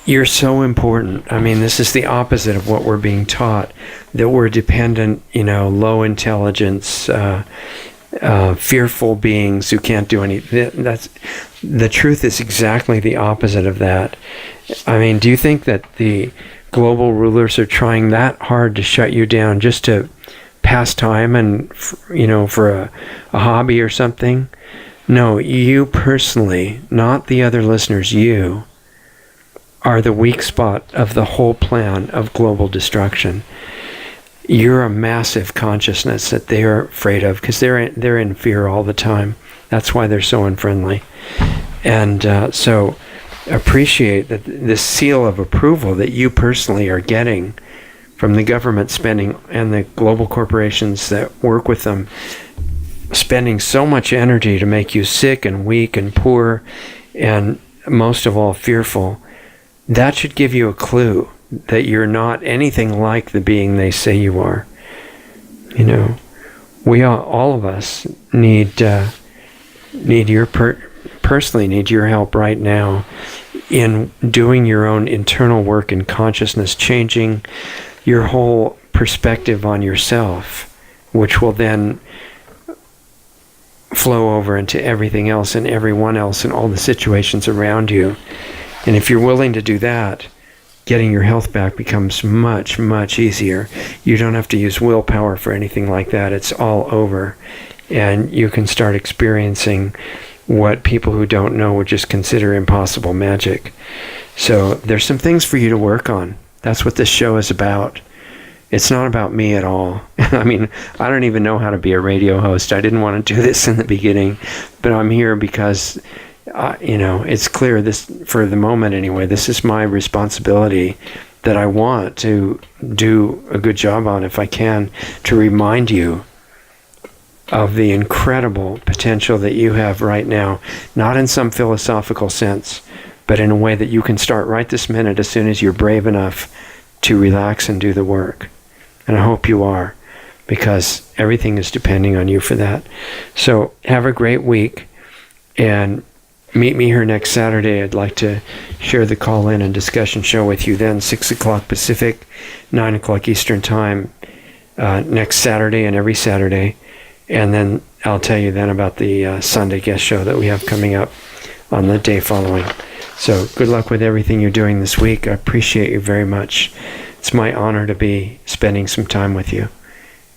you're so important. I mean, this is the opposite of what we're being taught, that we're dependent, low intelligence, fearful beings who can't do anything. The truth is exactly the opposite of that. I mean, do you think that the global rulers are trying that hard to shut you down just to pass time and, for a hobby or something? No, you personally, not the other listeners, you are the weak spot of the whole plan of global destruction. You're a massive consciousness that they're afraid of, because they're in fear all the time. That's why they're so unfriendly. And so appreciate that this seal of approval that you personally are getting from the government spending and the global corporations that work with them, spending so much energy to make you sick and weak and poor and most of all fearful. That should give you a clue that you're not anything like the being they say you are. We all of us need your personally need your help right now in doing your own internal work in consciousness, changing your whole perspective on yourself, which will then flow over into everything else and everyone else and all the situations around you. And if you're willing to do that, getting your health back becomes much, much easier. You don't have to use willpower for anything like that. It's all over. And you can start experiencing what people who don't know would just consider impossible magic. So there's some things for you to work on. That's what this show is about. It's not about me at all. I mean, I don't even know how to be a radio host. I didn't want to do this in the beginning, but I'm here because, it's clear this, for the moment anyway, this is my responsibility that I want to do a good job on, if I can, to remind you of the incredible potential that you have right now, not in some philosophical sense, but in a way that you can start right this minute as soon as you're brave enough to relax and do the work. And I hope you are, because everything is depending on you for that. So have a great week. And meet me here next Saturday. I'd like to share the call-in and discussion show with you then, 6 o'clock Pacific, 9 o'clock Eastern Time, next Saturday and every Saturday. And then I'll tell you then about the Sunday guest show that we have coming up on the day following. So good luck with everything you're doing this week. I appreciate you very much. It's my honor to be spending some time with you.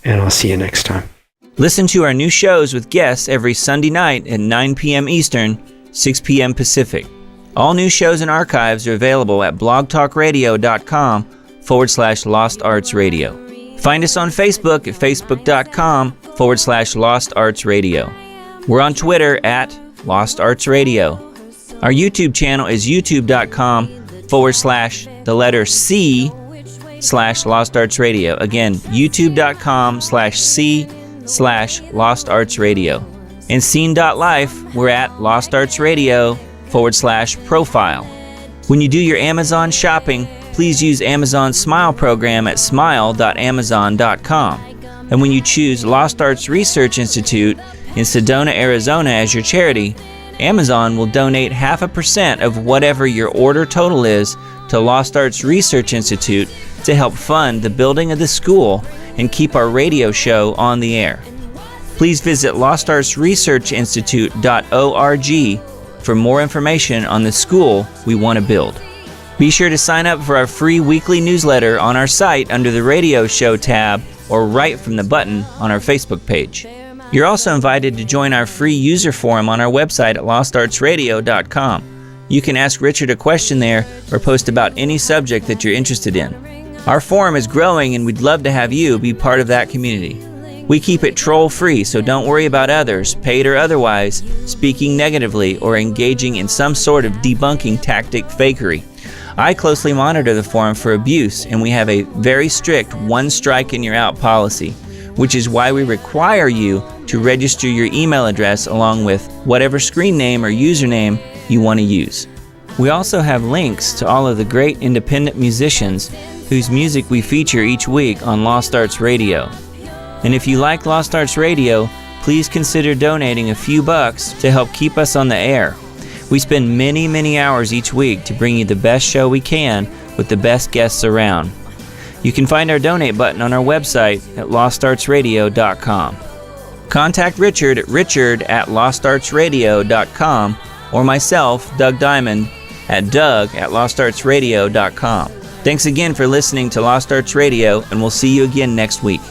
And I'll see you next time. Listen to our new shows with guests every Sunday night at 9 p.m. Eastern, 6 p.m. Pacific. All new shows and archives are available at blogtalkradio.com/Lost Arts Radio. Find us on Facebook at facebook.com/Lost Arts Radio. We're on Twitter at Lost Arts Radio. Our YouTube channel is youtube.com/C/Lost Arts Radio. Again, youtube.com/C/Lost Arts Radio. And scene.life, we're at Lost Arts Radio/profile. When you do your Amazon shopping, please use Amazon's Smile program at smile.amazon.com. And when you choose Lost Arts Research Institute in Sedona, Arizona as your charity, Amazon will donate 0.5% of whatever your order total is to Lost Arts Research Institute to help fund the building of the school and keep our radio show on the air. Please visit lostartsresearchinstitute.org for more information on the school we want to build. Be sure to sign up for our free weekly newsletter on our site under the Radio Show tab or right from the button on our Facebook page. You're also invited to join our free user forum on our website at lostartsradio.com. You can ask Richard a question there or post about any subject that you're interested in. Our forum is growing and we'd love to have you be part of that community. We keep it troll-free, so don't worry about others, paid or otherwise, speaking negatively or engaging in some sort of debunking tactic fakery. I closely monitor the forum for abuse, and we have a very strict one strike and you're out policy, which is why we require you to register your email address along with whatever screen name or username you want to use. We also have links to all of the great independent musicians whose music we feature each week on Lost Arts Radio. And if you like Lost Arts Radio, please consider donating a few bucks to help keep us on the air. We spend many, many hours each week to bring you the best show we can with the best guests around. You can find our donate button on our website at lostartsradio.com. Contact Richard at richard@lostartsradio.com or myself, Doug Diamond, at doug@lostartsradio.com. Thanks again for listening to Lost Arts Radio, and we'll see you again next week.